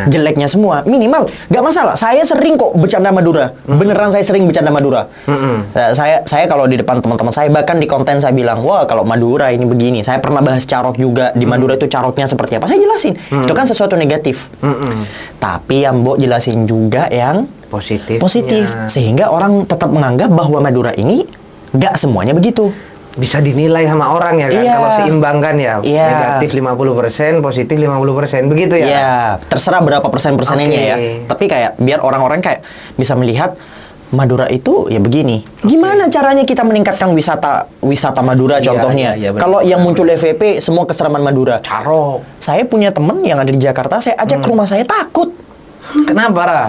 Jeleknya semua. Minimal, nggak masalah. Saya sering kok bercanda Madura. Beneran saya sering bercanda Madura. Saya kalau di depan teman-teman saya, bahkan di konten saya bilang, wah kalau Madura ini begini. Saya pernah bahas carok juga. Di Madura itu caroknya seperti apa. Saya jelasin. Itu kan sesuatu negatif. Tapi yang Mbok jelasin juga yang Positif. Sehingga orang tetap menganggap bahwa Madura ini nggak semuanya begitu. Bisa dinilai sama orang ya kan? Iya. Kalau seimbang kan ya. Iya. Negatif 50%, positif 50%. Begitu ya? Iya, terserah berapa persennya ya. Tapi kayak biar orang-orang kayak bisa melihat Madura itu ya begini. Gimana caranya kita meningkatkan wisata Madura contohnya? Iya, benar. Kalau yang muncul FVP semua keseraman Madura. Carok. Saya punya temen yang ada di Jakarta, saya ajak ke rumah saya takut. Kenapa, Ra?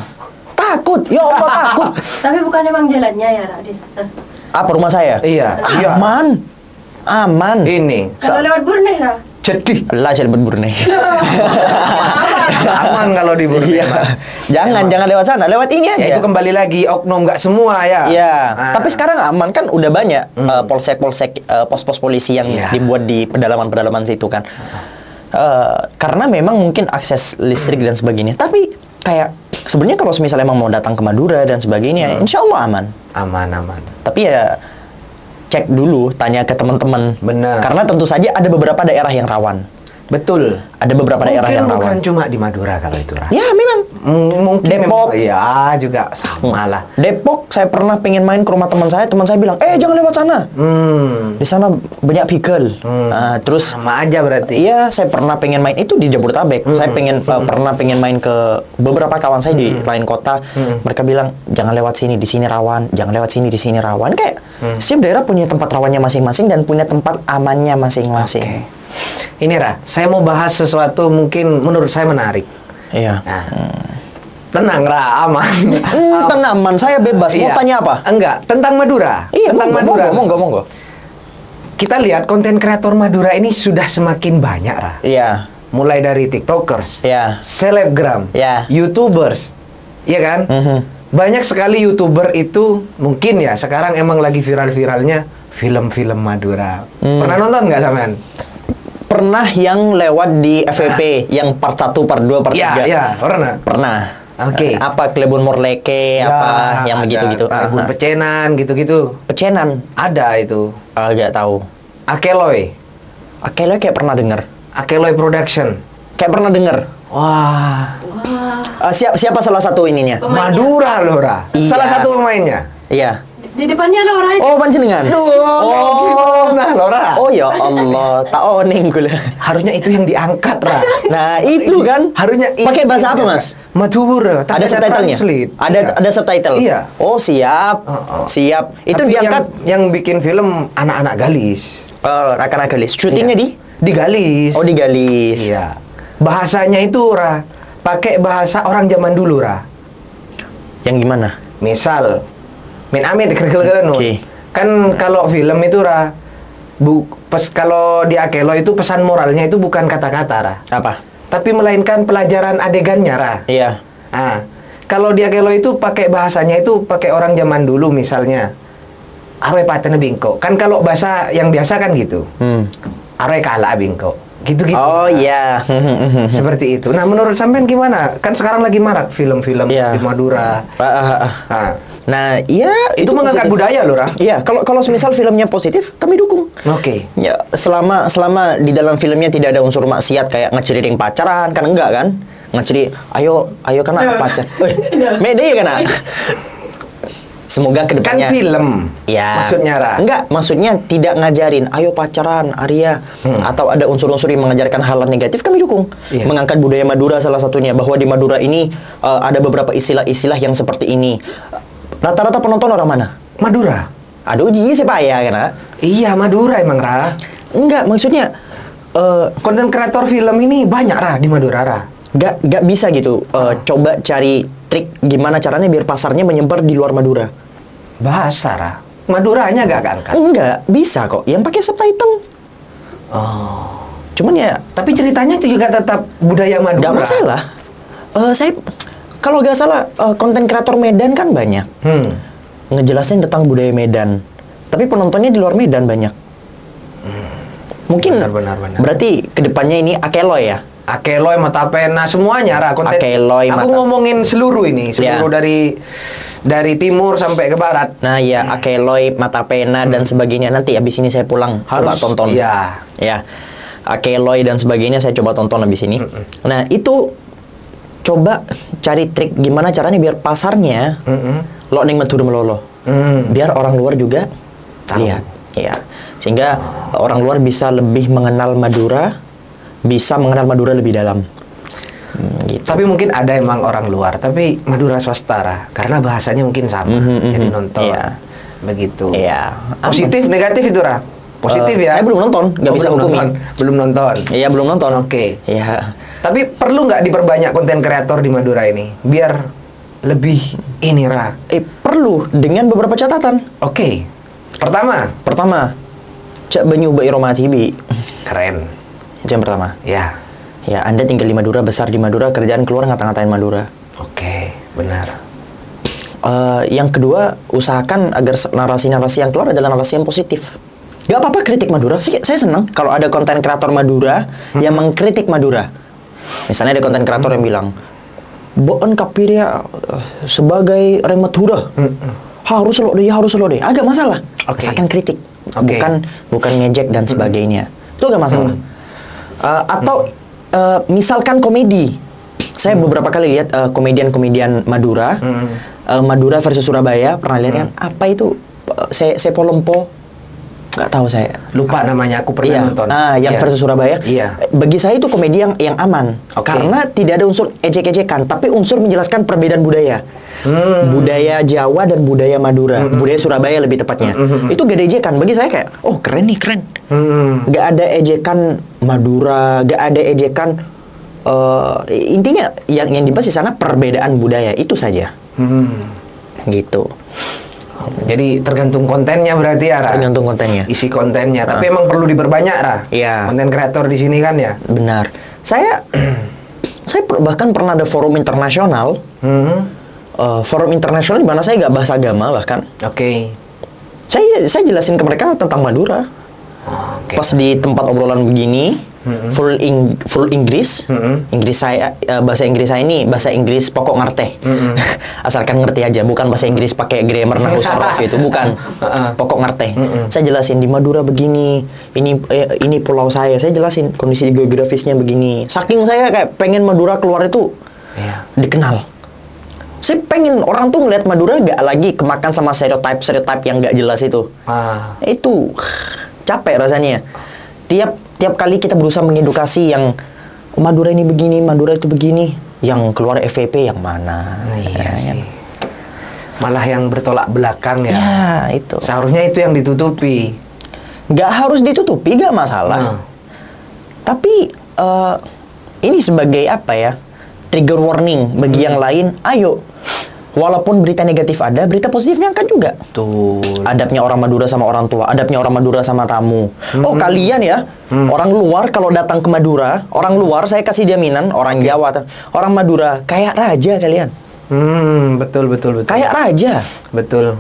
Takut. Ya Allah takut. Tapi bukan emang jalannya ya, Ra, di sana. Apa rumah saya? Iya. Aman. Ini. Kalau lewat Brunei, Ra. Jadi. Lah saya lewat Brunei. Aman kalau di Brunei. Iya. Jangan lewat sana, lewat ini aja. Ya itu kembali lagi oknum nggak semua ya. Iya. Tapi sekarang aman kan udah banyak polsek-polsek, pos-pos polisi yang dibuat di pedalaman-pedalaman situ kan. Karena memang mungkin akses listrik dan sebagainya. Tapi kayak sebenarnya kalau misalnya emang mau datang ke Madura dan sebagainya, insya Allah aman. Aman. Tapi ya cek dulu, tanya ke teman-teman. Benar. Karena tentu saja ada beberapa daerah yang rawan. Betul. Ada beberapa daerah yang Mungkin bukan rawan. cuma di Madura kalau itu, Ra. Ya memang. Mungkin Depok. Iya juga sama lah. Depok, saya pernah pengen main ke rumah teman saya bilang, jangan lewat sana. Di sana banyak begal. Terus Sama aja berarti. iya, saya pernah pengen main itu di Jabodetabek. Saya pernah pengen main ke beberapa kawan saya di lain kota. Mereka bilang jangan lewat sini, di sini rawan. Jangan lewat sini, di sini rawan. Kayak setiap daerah punya tempat rawannya masing-masing dan punya tempat amannya masing-masing. Ini, Ra, saya mau bahas sesuatu mungkin menurut saya menarik. Iya. Nah, tenang, Ra, aman. Tenaman, saya bebas. Mau Iya. tanya apa? Enggak, tentang Madura. Iya, tentang Madura. monggo. Kita lihat konten kreator Madura ini sudah semakin banyak, Ra. Iya. Mulai dari TikTokers, Iya. selebgram, Iya. YouTubers. Iya kan? Banyak sekali YouTuber itu mungkin ya sekarang emang lagi viral-viralnya film-film Madura. Pernah nonton nggak sampean? Pernah yang lewat di FVP, yang part 1, part 2, part 3? Iya, pernah. Pernah. Oke. Apa Klebon Morleke, apa yang ada begitu-gitu. Kebun Pecenan, gitu-gitu. Pecenan. Ada itu. Nggak tahu. Akeloy. Akhirnya kayak pernah denger. Akeloy Production. Kayak pernah denger. Wah, Wah. Siapa salah satu ininya? Pemainnya. Madura loh, Ra. Iya. Salah satu pemainnya. Iya. Di depannya ada orang. Oh, panjenengan. Nah, Lora. Oh ya Allah, tak oning kula. Harusnya itu yang diangkat, Ra. Nah, itu kan. Harusnya Pakai bahasa apa, yang Mas? Madura. Ada subtitlenya? translate. Ada subtitle? Iya. Oh, siap. Siap. Itu Tapi diangkat yang bikin film anak-anak Galis. anak-anak Galis. Syutingnya Iya. di? Di Galis. Oh, di Galis. Iya. Bahasanya itu, Ra, pakai bahasa orang zaman dulu, Ra. Yang gimana? Misal, min amit kira-kira Oke. Kan kalau film itu, Ra, kalau di Akelo itu pesan moralnya itu bukan kata-kata, Ra. Apa? Tapi melainkan pelajaran adegannya, Ra. Iya. Ah, kalau di Akelo itu pakai bahasanya itu pakai orang zaman dulu misalnya. Arwe patene bingko. Kan kalau bahasa yang biasa kan gitu. Arwe kalah bingko. Gitu-gitu. Oh iya. Seperti itu. Nah, menurut sampean gimana? Kan sekarang lagi marak film-film Iya. di Madura. Nah, Nah, iya itu mengangkat positif. budaya loh, Ra. Iya, kalau semisal filmnya positif, kami dukung. Oke. Ya, selama di dalam filmnya tidak ada unsur maksiat kayak ngeceriting pacaran, kan enggak kan? Ngeceri, ayo kena pacar. Mede ya kena. Semoga Kan kedepannya film. ya. Maksudnya, Ra. Enggak, maksudnya tidak ngajarin ayo pacaran, Arya. Atau ada unsur-unsur yang mengajarkan hal negatif, kami dukung. Iya. Mengangkat budaya Madura salah satunya, bahwa di Madura ini ada beberapa istilah-istilah yang seperti ini. Rata-rata penonton orang mana? Madura. Aduh, siapa ya kena? Iya, Madura emang, Ra. Enggak, maksudnya Konten kreator film ini banyak, Ra, di Madura, Ra. nggak bisa gitu. Coba cari trik gimana caranya biar pasarnya menyebar di luar Madura. Bahasa, Ra. Maduranya gak keangkat. Enggak, bisa kok. Yang pakai subtitle. Oh. Cuman ya Tapi ceritanya itu juga tetap budaya Madura. nggak masalah. Saya kalau nggak salah konten kreator Medan kan banyak ngejelasin tentang budaya Medan. Tapi penontonnya di luar Medan banyak. Mungkin Benar. berarti kedepannya ini Akeloy ya. Akeloy, Matapena, semuanya, Ra. Konten. Akeloy, Aku ngomongin seluruh ini, seluruh dari timur sampai ke barat. Nah ya, Akeloy, Matapena dan sebagainya, nanti abis ini saya pulang coba tonton. Iya. Ya, Akeloy dan sebagainya saya coba tonton abis ini. Nah itu coba cari trik gimana caranya biar pasarnya lo ning Madura melolo. Biar orang luar juga Tahu. lihat. Ya, sehingga orang luar bisa lebih mengenal Madura, bisa mengenal Madura lebih dalam. Gitu. Tapi mungkin ada emang orang luar, tapi Madura swasta, Ra. Karena bahasanya mungkin sama, jadi nonton. Iya. Begitu. Iya. Positif, negatif itu, Ra. Positif ya. Saya belum nonton, nggak bisa belum hukumin. nonton. Belum nonton. Iya, belum nonton. Oke. Iya. Tapi perlu nggak diperbanyak konten kreator di Madura ini biar lebih ini, Ra? Perlu dengan beberapa catatan. Oke. Pertama, Cak Banyu Ba Iroma Tibi. keren. Itu yang pertama. Ya. Ya, Anda tinggal di Madura, besar di Madura, kerjaan keluar ngata-ngatain Madura. Oke, benar. Yang kedua, usahakan agar narasi-narasi yang keluar adalah narasi yang positif. Gak apa-apa kritik Madura. Saya senang kalau ada konten kreator Madura yang mengkritik Madura. Misalnya ada konten kreator yang bilang, Boen Kapiria sebagai orang Madura. Harus lo deh. Agak masalah. Oke. Asalkan kritik. Oke. Bukan ngejek dan sebagainya. Itu agak masalah. Atau misalkan komedi. Saya beberapa kali lihat komedian-komedian Madura. Madura versus Surabaya, pernah lihat kan? Apa itu? Saya Polompo. Nggak tahu saya. Lupa namanya, aku pernah nonton. Yang Iya. versus Surabaya. Iya. Bagi saya itu komedi yang aman. Oke. Karena tidak ada unsur ejek-ejekan, tapi unsur menjelaskan perbedaan budaya. Budaya Jawa dan budaya Madura. Budaya Surabaya lebih tepatnya. Itu gak ada ejekan. Bagi saya kayak, oh keren nih, keren. Gak ada ejekan Madura, gak ada ejekan. Intinya yang dibahas di sana perbedaan budaya, itu saja. Gitu. Jadi tergantung kontennya berarti ya, Ra? Tergantung kontennya. Isi kontennya. Tapi emang perlu diperbanyak, Ra? Iya. Konten kreator di sini kan ya? Benar. Saya bahkan pernah ada forum internasional. Forum internasional di mana saya nggak bahas agama bahkan. Oke. Saya jelasin ke mereka tentang Madura. Oke. Pas di tempat obrolan begini, full Inggris. Inggris saya bahasa Inggris saya ini bahasa Inggris pokok ngerti. Asalkan ngerti aja, bukan bahasa Inggris pakai grammar nahwu sorof itu, bukan. Pokok ngerti. Saya jelasin di Madura begini, ini pulau saya jelasin kondisi geografisnya begini. Saking saya kayak pengen Madura keluar itu dikenal. Saya pengen orang tuh ngeliat Madura gak lagi kemakan sama stereotype yang gak jelas itu. Itu capek rasanya. Tiap kali kita berusaha mengedukasi yang Madura ini begini, Madura itu begini, yang keluar FVP yang mana? Sih. Malah yang bertolak belakang ya. Ya, itu. Seharusnya itu yang ditutupi. Gak harus ditutupi, gak masalah. Tapi ini sebagai apa ya? Trigger warning bagi yang lain. Ayo. Walaupun berita negatif ada, berita positifnya angkat juga. Betul. Adabnya orang Madura sama orang tua, adabnya orang Madura sama tamu. Oh, kalian ya, orang luar kalau datang ke Madura, orang luar saya kasih jaminan, orang Jawa, orang Madura kayak raja kalian. Betul. Kayak raja. Betul.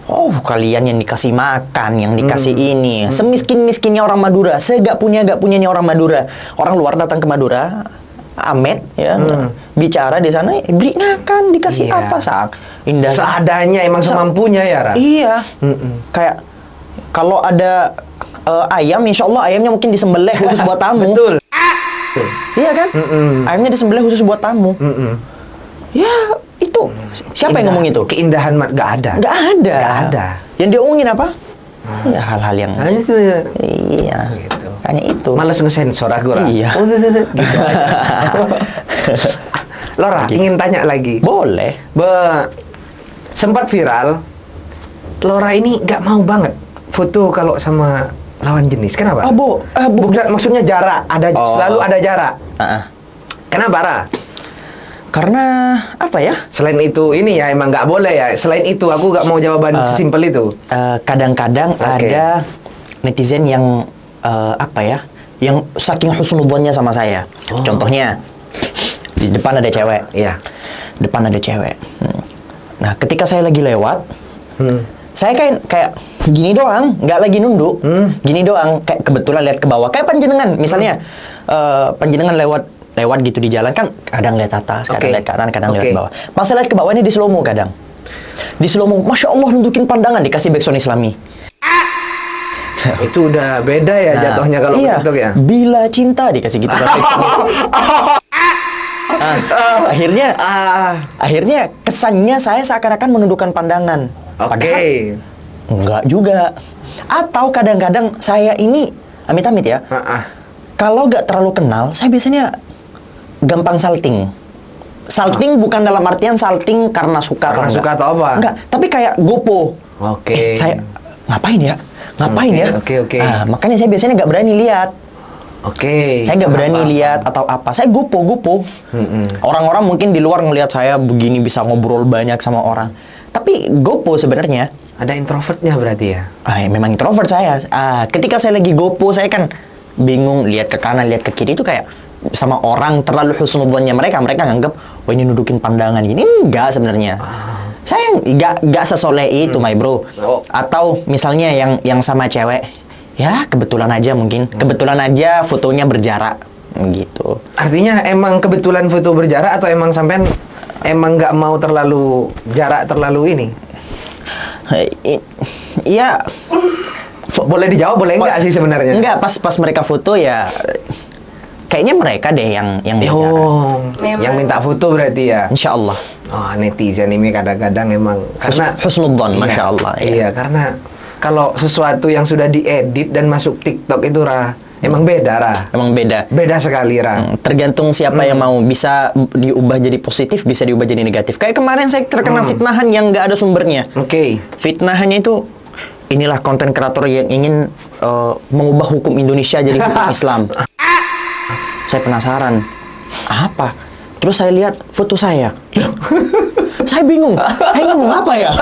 Oh, kalian yang dikasih makan, yang dikasih ini. Semiskin-miskinnya orang Madura, segak punyanya orang Madura. Orang luar datang ke Madura, Amet ya, bicara di sana, beli makan, dikasih apa sak, indah seadanya, emang semampunya ya, Ra? Iya. Kayak kalau ada ayam, insya Allah ayamnya mungkin disembelih khusus buat tamu. Betul. Iya kan? Ayamnya disembelih khusus buat tamu. Ya itu siapa yang ngomong itu? Keindahan gak ada. Gak ada. Yang dia omongin apa? Ya hal-hal yang iya. Gitu. Hanya itu. Males ngesensor aku, Ra. Iya. Gitu aja. Lora, ingin tanya lagi. Boleh. Sempat viral, Lora ini gak mau banget foto kalau sama lawan jenis. Kenapa? Bukan, maksudnya jarak. Selalu ada jarak. Kenapa, Ra? Karena apa ya? Selain itu, ini ya emang nggak boleh ya. Selain itu, aku nggak mau jawaban sesimpel itu. Kadang-kadang ada netizen yang apa ya? Yang saking husnudzonnya sama saya. Contohnya, di depan ada cewek. Iya. Depan ada cewek. Nah, ketika saya lagi lewat, saya kayak gini doang, nggak lagi nunduk. Gini doang, kayak kebetulan lihat ke bawah. Kayak panjenengan, misalnya panjenengan lewat gitu di jalan kan, kadang lihat atas, kadang lihat kanan, kadang lihat bawah. Pas lihat ke bawah ini di slow mo kadang. Di slow mo, Masya Allah nunjukin pandangan, dikasih backsound Islami. Itu udah beda ya jatuhnya kalau TikTok ya. Bila cinta dikasih gitu kan backsound. Akhirnya kesannya saya seakan-akan menundukkan pandangan. Padahal enggak juga. Atau kadang-kadang saya ini amit-amit ya. Kalau nggak terlalu kenal, saya biasanya gampang salting. Salting bukan dalam artian salting karena suka atau apa? Enggak, tapi kayak gopo. Saya ngapain ya? Makanya saya biasanya nggak berani lihat. Saya nggak berani lihat atau apa. Saya gopo. Orang-orang mungkin di luar ngelihat saya begini bisa ngobrol banyak sama orang. Tapi gopo sebenarnya. Ada introvertnya berarti ya? Memang introvert saya. Ketika saya lagi gopo, saya kan bingung lihat ke kanan, lihat ke kiri, itu kayak sama orang terlalu husnudzonnya mereka nganggap, oh ini nudukin pandangan gini. Enggak sebenarnya. Saya enggak sesoleh itu, my bro. Atau misalnya yang sama cewek, ya kebetulan aja fotonya berjarak gitu. Artinya emang kebetulan foto berjarak atau emang sampean emang nggak mau terlalu jarak terlalu ini? Iya. Boleh dijawab, boleh enggak sih sebenarnya? Enggak, pas mereka foto ya kayaknya mereka deh yang yang minta foto berarti ya. Insya Allah. Netizen ini kadang-kadang emang karena husnudzon, masya Allah. Iya, karena kalau sesuatu yang sudah diedit dan masuk TikTok itu emang beda, Emang beda sekali, tergantung siapa yang mau. Bisa diubah jadi positif, bisa diubah jadi negatif. Kayak kemarin saya terkena fitnahan yang nggak ada sumbernya. Fitnahannya itu, inilah konten kreator yang ingin mengubah hukum Indonesia jadi hukum Islam. Saya penasaran, apa? Terus saya lihat foto saya. Saya bingung, saya ngomong apa ya?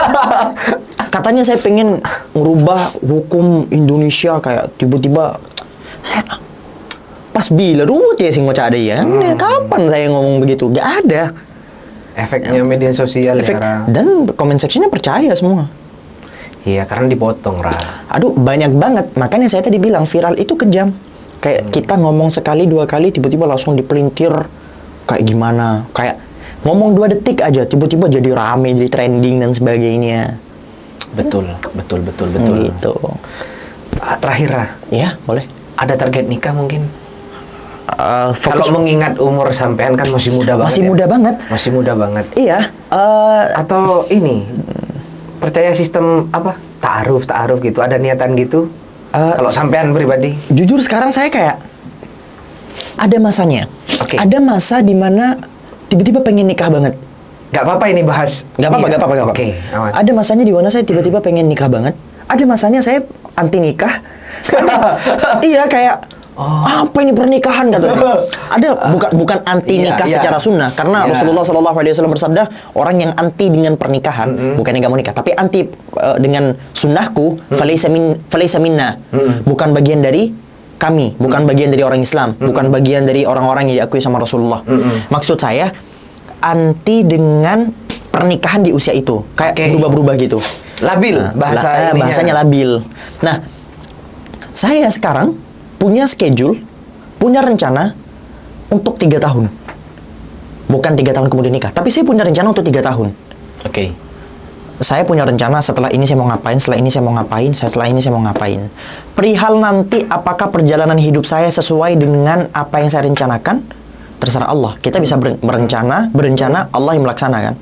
Katanya saya pengen merubah hukum Indonesia, kayak tiba-tiba pas bila ruwet ya sing ngocak ada ya. Kapan saya ngomong begitu? Gak ada. Efeknya media sosial ya. Dan comment sectionnya percaya semua. Iya, karena dipotong, Aduh, banyak banget. Makanya saya tadi bilang viral itu kejam. Kayak kita ngomong sekali, 2 kali, tiba-tiba langsung dipelintir kayak gimana. Kayak ngomong 2 detik aja, tiba-tiba jadi rame, jadi trending dan sebagainya. Betul. Gitu. Terakhir, Ra. Ya, boleh. Ada target nikah mungkin? Fokus Kalau mengingat umur sampean kan masih muda banget. masih ya? muda banget. Masih muda banget. Iya. Atau ini percaya sistem apa? Ta'aruf gitu. Ada niatan gitu? Kalau sampean pribadi? Jujur sekarang saya kayak ada masanya. Oke. Ada masa di mana tiba-tiba pengen nikah banget. Gak apa-apa ini bahas. Gak apa-apa. Oke, aman. Ada masanya di mana saya tiba-tiba pengen nikah banget. Ada masanya saya anti nikah. Iya, kayak apa ini pernikahan katanya. Ada bukan anti nikah secara sunnah, karena Rasulullah SAW bersabda, orang yang anti dengan pernikahan bukan yang gak mau nikah, tapi anti dengan sunnahku, falaysa minna, bukan bagian dari kami, bukan bagian dari orang Islam, bukan bagian dari orang-orang yang diakui sama Rasulullah. Maksud saya anti dengan pernikahan di usia itu, kayak berubah-berubah gitu. Labil bahasanya labil. Nah, saya sekarang punya schedule, punya rencana untuk 3 tahun. Bukan 3 tahun kemudian nikah, tapi saya punya rencana untuk 3 tahun. Oke. Saya punya rencana setelah ini saya mau ngapain, setelah ini saya mau ngapain, setelah ini saya mau ngapain. Perihal nanti apakah perjalanan hidup saya sesuai dengan apa yang saya rencanakan, terserah Allah. Kita bisa berencana, Allah yang melaksanakan.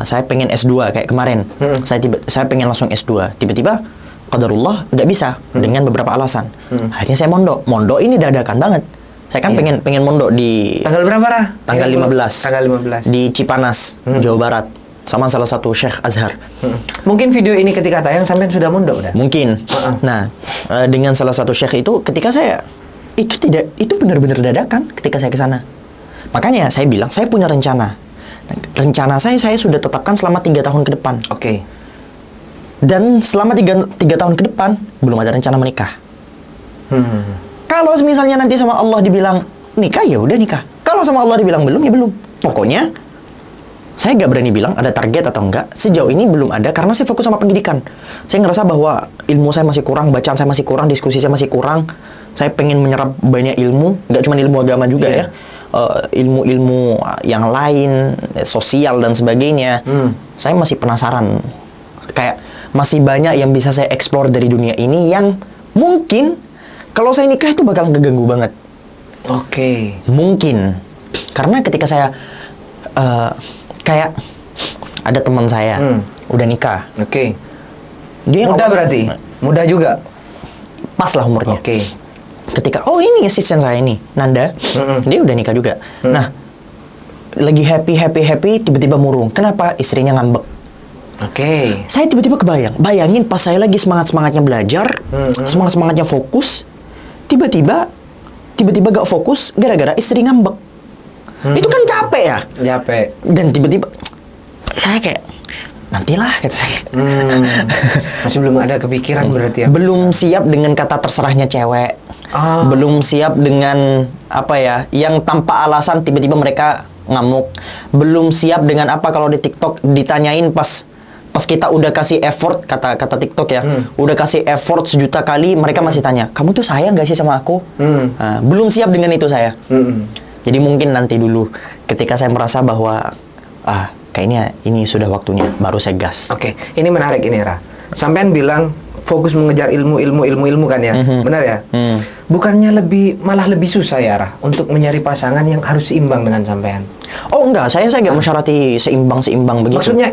Saya pengen S2 kayak kemarin. Saya pengen langsung S2. Tiba-tiba qadarullah nggak bisa dengan beberapa alasan. Akhirnya saya mondok. Mondok ini dadakan banget. Saya kan pengen mondok di tanggal berapa, Ra? Tanggal 15. Tanggal 15. Di Cipanas, Jawa Barat, sama salah satu Syekh Azhar. Mungkin video ini ketika tayang sampean sudah mondok udah. Mungkin. Nah, dengan salah satu Syekh itu ketika saya itu benar-benar dadakan ketika saya ke sana. Makanya saya bilang saya punya rencana. Rencana saya sudah tetapkan selama 3 tahun ke depan. Oke. Dan selama 3 tahun ke depan belum ada rencana menikah. Kalau misalnya nanti sama Allah dibilang nikah, ya udah nikah. Kalau sama Allah dibilang belum, ya belum. Pokoknya saya nggak berani bilang ada target atau enggak. Sejauh ini belum ada karena saya fokus sama pendidikan. Saya ngerasa bahwa ilmu saya masih kurang, bacaan saya masih kurang, diskusi saya masih kurang. Saya pengen menyerap banyak ilmu, nggak cuma ilmu agama juga ya. Ilmu-ilmu yang lain, sosial dan sebagainya. Saya masih penasaran. Kayak masih banyak yang bisa saya eksplor dari dunia ini yang mungkin kalau saya nikah itu bakal keganggu banget. Oke. Mungkin karena ketika saya kayak ada teman saya udah nikah. Oke. Dia muda berarti? Muda juga? Pas lah umurnya. Oke. Ketika ini asisten saya ini Nanda, dia udah nikah juga. Nah, lagi happy tiba-tiba murung. Kenapa? Istrinya ngambek. Oke. Saya tiba-tiba bayangin pas saya lagi semangatnya belajar, semangatnya fokus, tiba-tiba gak fokus gara-gara istri ngambek. Itu kan capek ya? Capek. Dan tiba-tiba saya kayak nantilah kata saya. Masih belum ada kepikiran berarti ya? Belum siap dengan kata terserahnya cewek. Belum siap dengan yang tanpa alasan tiba-tiba mereka ngamuk. Belum siap dengan kalau di TikTok ditanyain pas kita udah kasih effort, kata TikTok ya, udah kasih effort 1 juta kali, mereka masih tanya, kamu tuh sayang gak sih sama aku? Belum siap dengan itu saya. Jadi mungkin nanti dulu ketika saya merasa bahwa kayaknya ini sudah waktunya, baru saya gas. Oke, ini menarik ini, Ra. Sampean bilang fokus mengejar ilmu kan ya, benar ya? Bukannya malah lebih susah ya, Ra, untuk mencari pasangan yang harus seimbang dengan sampean? Oh enggak, saya nggak mensyarati seimbang begitu. Maksudnya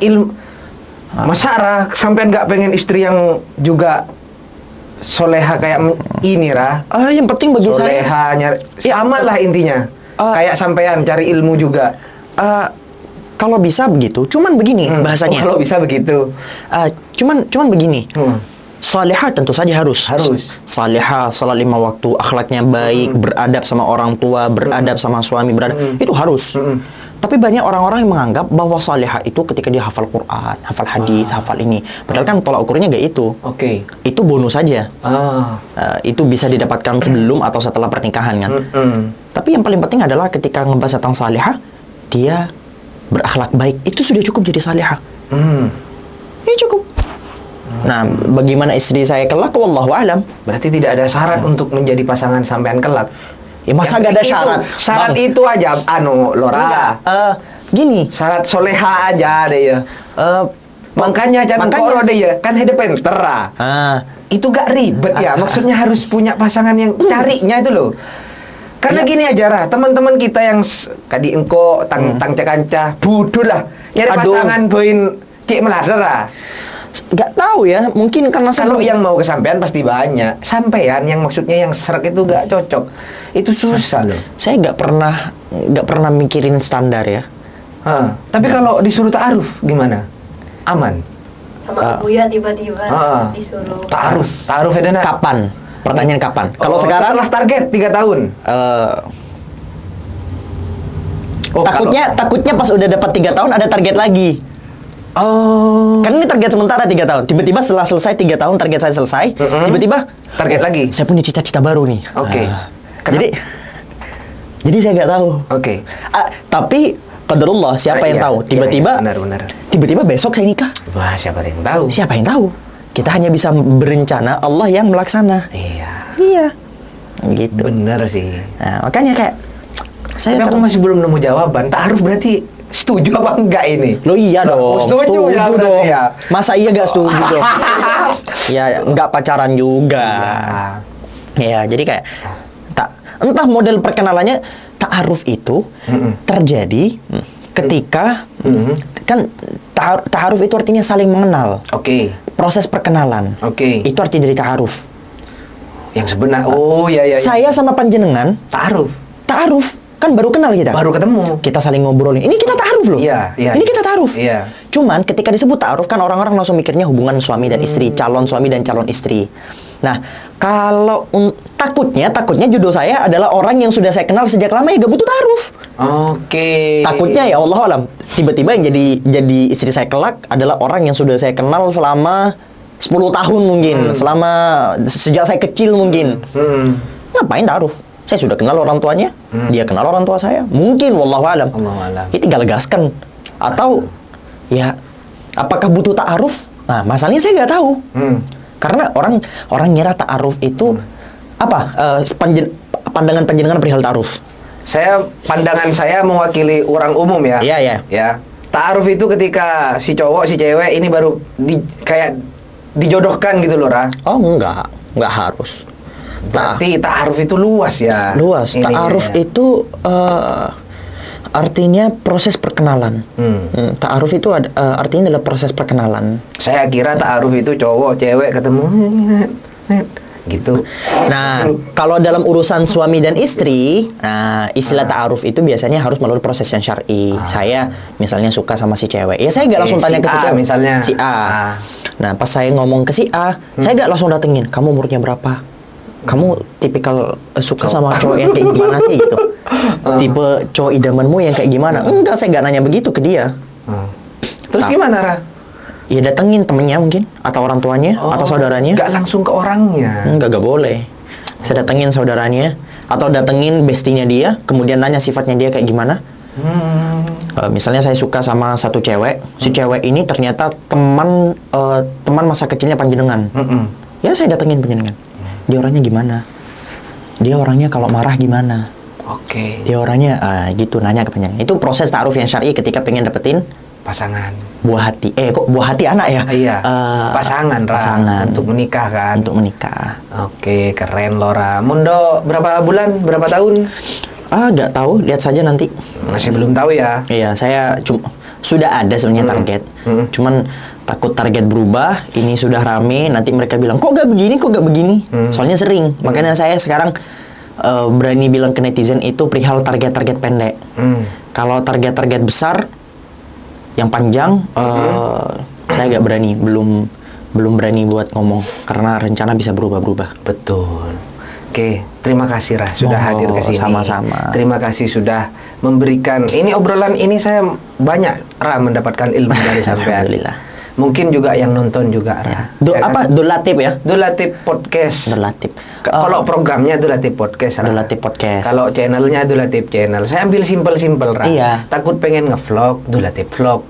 masa, Ra, sampean nggak pengen istri yang juga soleha kayak ini, Ra? Yang penting bagi saya solehanya sama lah intinya. Kayak sampean cari ilmu juga. Kalau bisa begitu, cuman begini bahasanya. Kalau bisa begitu. Cuman begini. Salihah tentu saja harus. Salihah, salat 5 waktu, akhlaknya baik, beradab sama orang tua, beradab sama suami, itu harus. Tapi banyak orang-orang yang menganggap bahwa salihah itu ketika dia hafal Quran, hafal hadis, hafal ini. Padahal kan tolak ukurnya gak itu. Oke. Itu bonus saja. Itu bisa didapatkan sebelum atau setelah pernikahan kan. Tapi yang paling penting adalah ketika ngebahas tentang salihah, dia berakhlak baik. Itu sudah cukup jadi salihah. Ini cukup. Nah, bagaimana istri saya kelak, wallahu alam. Berarti tidak ada syarat untuk menjadi pasangan sampean kelak. Ya masa Yang gak ada penting syarat? itu, syarat Bang. itu aja, Lora. Enggak, gini. Syarat soleha aja deh ya. Makanya jangan koro deh ya, kan ada penter ah. Itu gak ribet ya, maksudnya harus punya pasangan yang carinya itu loh. Karena Ya. gini aja Ra, teman-teman kita yang kadi engko tang kanca budul lah. Ya ada Aduh. pasangan boin cik meladar ah. Gak tahu ya, mungkin karena Kalau sebelum- yang mau kesampean pasti banyak. Sampean yang maksudnya yang serak itu gak cocok. Itu susah loh. saya nggak pernah mikirin standar ya. Tapi kalau disuruh ta'aruf gimana? Aman. Sama Buya tiba-tiba disuruh. Ta'aruf Edana. Kapan? Pertanyaan kapan? Kalau Oh, sekarang setelah target 3 tahun. takutnya pas udah dapat 3 tahun ada target lagi. Kan ini target sementara 3 tahun. Tiba-tiba setelah selesai 3 tahun target saya selesai, tiba-tiba Target lagi. saya punya cita-cita baru nih. Oke. Jadi saya nggak tahu. Oke. Tapi qadarullah siapa yang Iya, tahu? iya, Tiba-tiba benar. tiba-tiba besok saya nikah. Wah, siapa yang tahu? Siapa yang tahu? Kita hanya bisa berencana, Allah yang melaksana. Iya. Iya. Gitu. Bener sih. Nah, makanya kayak saya Tapi aku masih belum nemu jawaban. Ta'aruf berarti setuju apa enggak ini? Lo iya dong. Setuju ya, berarti dong. ya. Masa iya gak setuju dong? Ya nggak pacaran juga. Ya, jadi kayak entah model perkenalannya ta'aruf itu terjadi ketika kan ta'aruf itu artinya saling mengenal. Oke. Proses perkenalan. Oke. Itu arti dari ta'aruf. Yang sebenarnya. Oh, iya. Saya sama panjenengan ta'aruf. ta'aruf kan baru kenal kita. Baru ketemu. Kita saling ngobrolin. Ini kita ta'aruf loh. Iya. Ini kita ta'aruf. Iya. Cuman ketika disebut ta'aruf kan orang-orang langsung mikirnya hubungan suami dan istri, calon suami dan calon istri. Nah, kalau takutnya judul saya adalah orang yang sudah saya kenal sejak lama ya gak butuh ta'aruf. Oke. Takutnya ya Allah alam, tiba-tiba yang jadi istri saya kelak adalah orang yang sudah saya kenal selama 10 tahun mungkin, selama sejak saya kecil mungkin. Ngapain ta'aruf? Saya sudah kenal orang tuanya, dia kenal orang tua saya. Mungkin wallahu alam. Allahualam. Ini tinggal gaskan. Atau ya apakah butuh ta'aruf? Nah, masalahnya saya nggak tahu. Karena orang ngira ta'aruf itu apa? Pandangan panjenengan perihal ta'aruf. Pandangan saya mewakili orang umum ya. Iya. Ya. Ta'aruf itu ketika si cowok si cewek ini baru kayak dijodohkan gitu loh, Ra. Oh, enggak harus. Berarti ta'aruf itu luas ya. Luas. Ininya Ta'aruf ya. itu artinya proses perkenalan. Ta'aruf itu artinya adalah proses perkenalan. Saya kira ta'aruf itu cowok cewek ketemu gitu. Nah, kalau dalam urusan suami dan istri, istilah ta'aruf itu biasanya harus melalui proses yang syar'i. Saya misalnya suka sama si cewek, ya saya nggak langsung tanya ke si A cewek. misalnya. Si A. Nah, pas saya ngomong ke si A, saya nggak langsung datengin. Kamu umurnya berapa? Kamu tipikal suka sama cowok yang kayak gimana sih gitu? Tipe cowok idamanmu yang kayak gimana? Enggak, saya nggak nanya begitu ke dia. Terus gimana, Ra? Ya datengin temennya mungkin, atau orang tuanya, atau saudaranya. Nggak langsung ke orangnya. Enggak boleh. Saya datengin saudaranya atau datengin bestinya dia, kemudian nanya sifatnya dia kayak gimana. Misalnya saya suka sama satu cewek, si cewek ini ternyata teman masa kecilnya panjenengan. Ya saya datengin panjenengan. Dia orangnya gimana? Dia orangnya kalau marah gimana? Oke. Dia orangnya gitu nanya ke panjenengan. Itu proses ta'aruf yang syar'i ketika pengen dapetin Pasangan. buah hati. Kok buah hati anak ya? Iya. Pasangan, Ra. Pasangan. Untuk menikah kan. Untuk menikah. Oke, keren Lora. Mundo berapa bulan? Berapa tahun? Nggak tahu, lihat saja nanti. Masih belum tahu ya. Iya, saya sudah ada sebenarnya target. Cuman takut target berubah, ini sudah rame, nanti mereka bilang, kok nggak begini? Soalnya sering. Makanya saya sekarang berani bilang ke netizen itu perihal target-target pendek. Kalau target-target besar, yang panjang, saya nggak berani, belum berani buat ngomong karena rencana bisa berubah-berubah. Betul. Oke, terima kasih Ra sudah hadir ke sini. Sama-sama. Terima kasih sudah memberikan obrolan ini saya banyak Ra mendapatkan ilmu dari sampean. Alhamdulillah. Mungkin juga yang nonton juga Ra. Ya. Ya kan? Dolatip ya? Dolatip Podcast. Dolatip. Kalau programnya Dolatip Podcast Ra. Dolatip Podcast. Kalau channelnya Dolatip Channel. Saya ambil simpel-simpel Ra. Iya. Takut pengen ngevlog, Dolatip Vlog.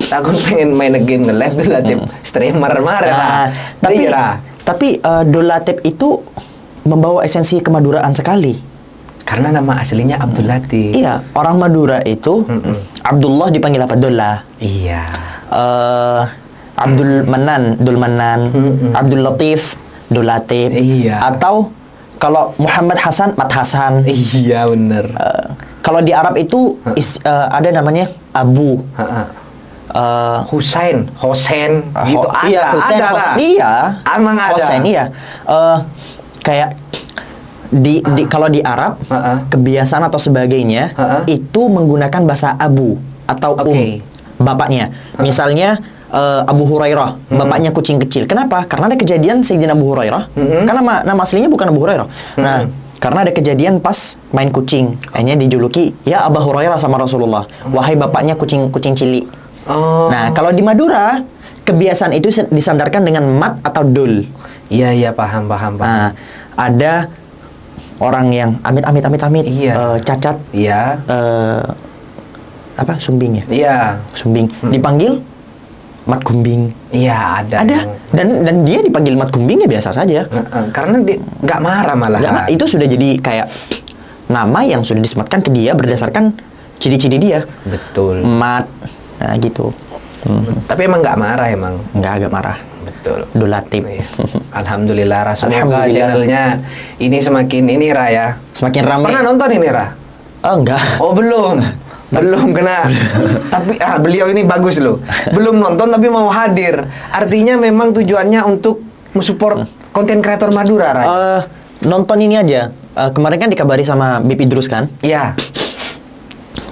takut pengen main game nge-live Dolatip streamer marah. Nah, tapi Dolatip itu membawa esensi kemaduraan sekali. Karena nama aslinya Abdul Latif. Iya, orang Madura itu Abdullah dipanggil apa? Dola. Iya. Abdul Manan, Abdul Latif, Dolatip. Iya. Atau kalau Muhammad Hasan, Mat Hasan. Iya bener. Kalau di Arab itu ada namanya Abu. Husain gitu ada. Iya, Husain, ada. Iya. Emang ada. Husain, iya. Kayak kalau di Arab kebiasaan atau sebagainya itu menggunakan bahasa abu atau bapaknya. Misalnya Abu Hurairah, bapaknya kucing kecil. Kenapa? Karena ada kejadian Sayyidina Abu Hurairah. Karena nama aslinya bukan Abu Hurairah. Nah, karena ada kejadian pas main kucing, akhirnya dijuluki ya Abu Hurairah sama Rasulullah. Wahai bapaknya kucing cilik. Nah, kalau di Madura kebiasaan itu disandarkan dengan mat atau dul. Iya, paham. Nah, ada orang yang amit, iya. cacat, iya, sumbing ya, iya, sumbing, dipanggil mat gumbing. Iya, ada. Dan dia dipanggil mat gumbing ya biasa saja. Karena dia nggak marah malah. Itu sudah jadi kayak nama yang sudah disematkan ke dia berdasarkan ciri-ciri dia. Betul. Mat, nah gitu. Tapi emang nggak marah emang. Nggak marah. Betul. Dolatip. Alhamdulillah, semoga channelnya ini semakin ya. Semakin ramai. Pernah nonton ini Ra? Enggak. Oh belum. Belum kena. Tapi beliau ini bagus loh. Belum nonton tapi mau hadir. Artinya memang tujuannya untuk mensupport konten kreator Madura, Ra. Nonton ini aja. Kemarin kan dikabari sama BP Idrus kan? Iya.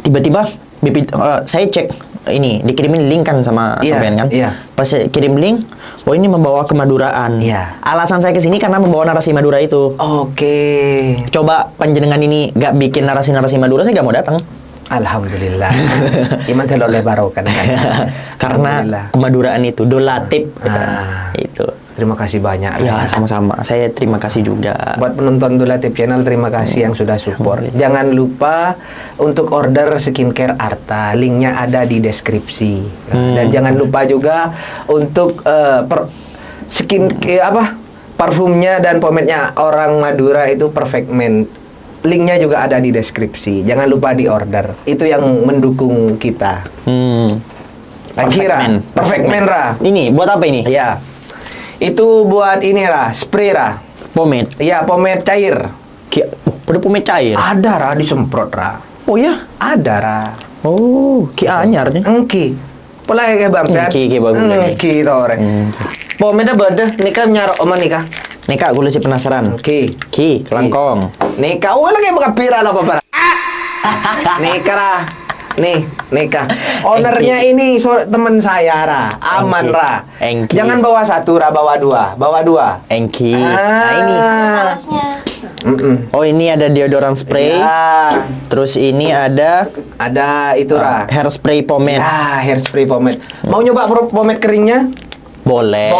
Tiba-tiba BP saya cek ini dikirimin link kan sama sampean kan? Iya. Pas saya kirim link, ini membawa kemaduraan. Iya. Alasan saya kesini karena membawa narasi Madura itu. Oke. Coba panjenengan ini gak bikin narasi Madura, saya gak mau datang. Alhamdulillah. Iman telok lebar kan. Karena kemaduraan itu Dolatip itu. Terima kasih banyak. Ya, sama-sama. Saya terima kasih juga. Buat penonton Dolatip Channel, terima kasih yang sudah support. Jangan lupa untuk order skincare Arta. Linknya ada di deskripsi. Dan jangan lupa juga untuk parfumnya dan pomade-nya orang Madura itu Perfect Man. Linknya juga ada di deskripsi. Jangan lupa di order. Itu yang mendukung kita. Perfect Man, Ra. Ini buat apa ini? Ya. Itu buat ini, Ra. Spray, Ra. Pomade. Iya, pomade cair. Ada pomade cair? Ada, Ra, disemprot, Ra. Oh ya? Ada, Ra. Oh, ki anyar nih. Engki. Pola kayak bampean. Engki bagus. Engki to, Ra. Pomade beda nikah nyarok oma nikah. Nika, gue masih penasaran. Ki, kelangkong. Nika, lagi buka pira lah apa? Nika, Ra. Nih, Nika. Ownernya ini teman saya, Ra. Aman, Ra. Engki. Jangan bawa satu, Ra, bawa dua. Engki. Nah, ini. Alasnya. Oh, ini ada deodoran spray. Ya. Terus ini ada itu, Ra. Hairspray pomade. Ya, hairspray pomade. Mau nyoba pomade keringnya? Boleh.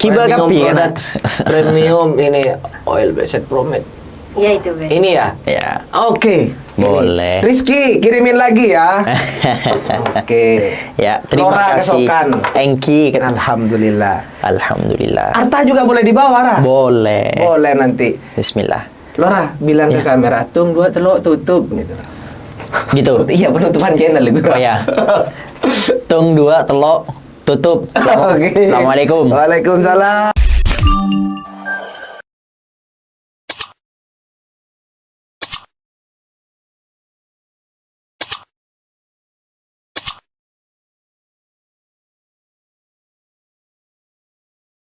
Kiba kapi kan? Premium ini oil based pomade. Iya itu, Be. Ini ya? Ya. Oke. Boleh. Rizky, kirimin lagi ya. Oke. Ya, terima Lora kasih. Kesokan. Engki. Alhamdulillah. Arta juga boleh dibawa, Ra? Boleh. Boleh nanti. Bismillah. Lora, bilang ke kamera, tung 2 telok tutup gitu. Gitu. Iya, penutupan channel itu. Oh ya. Tung 2 telok tutup. Oke. Assalamualaikum. Waalaikumsalam.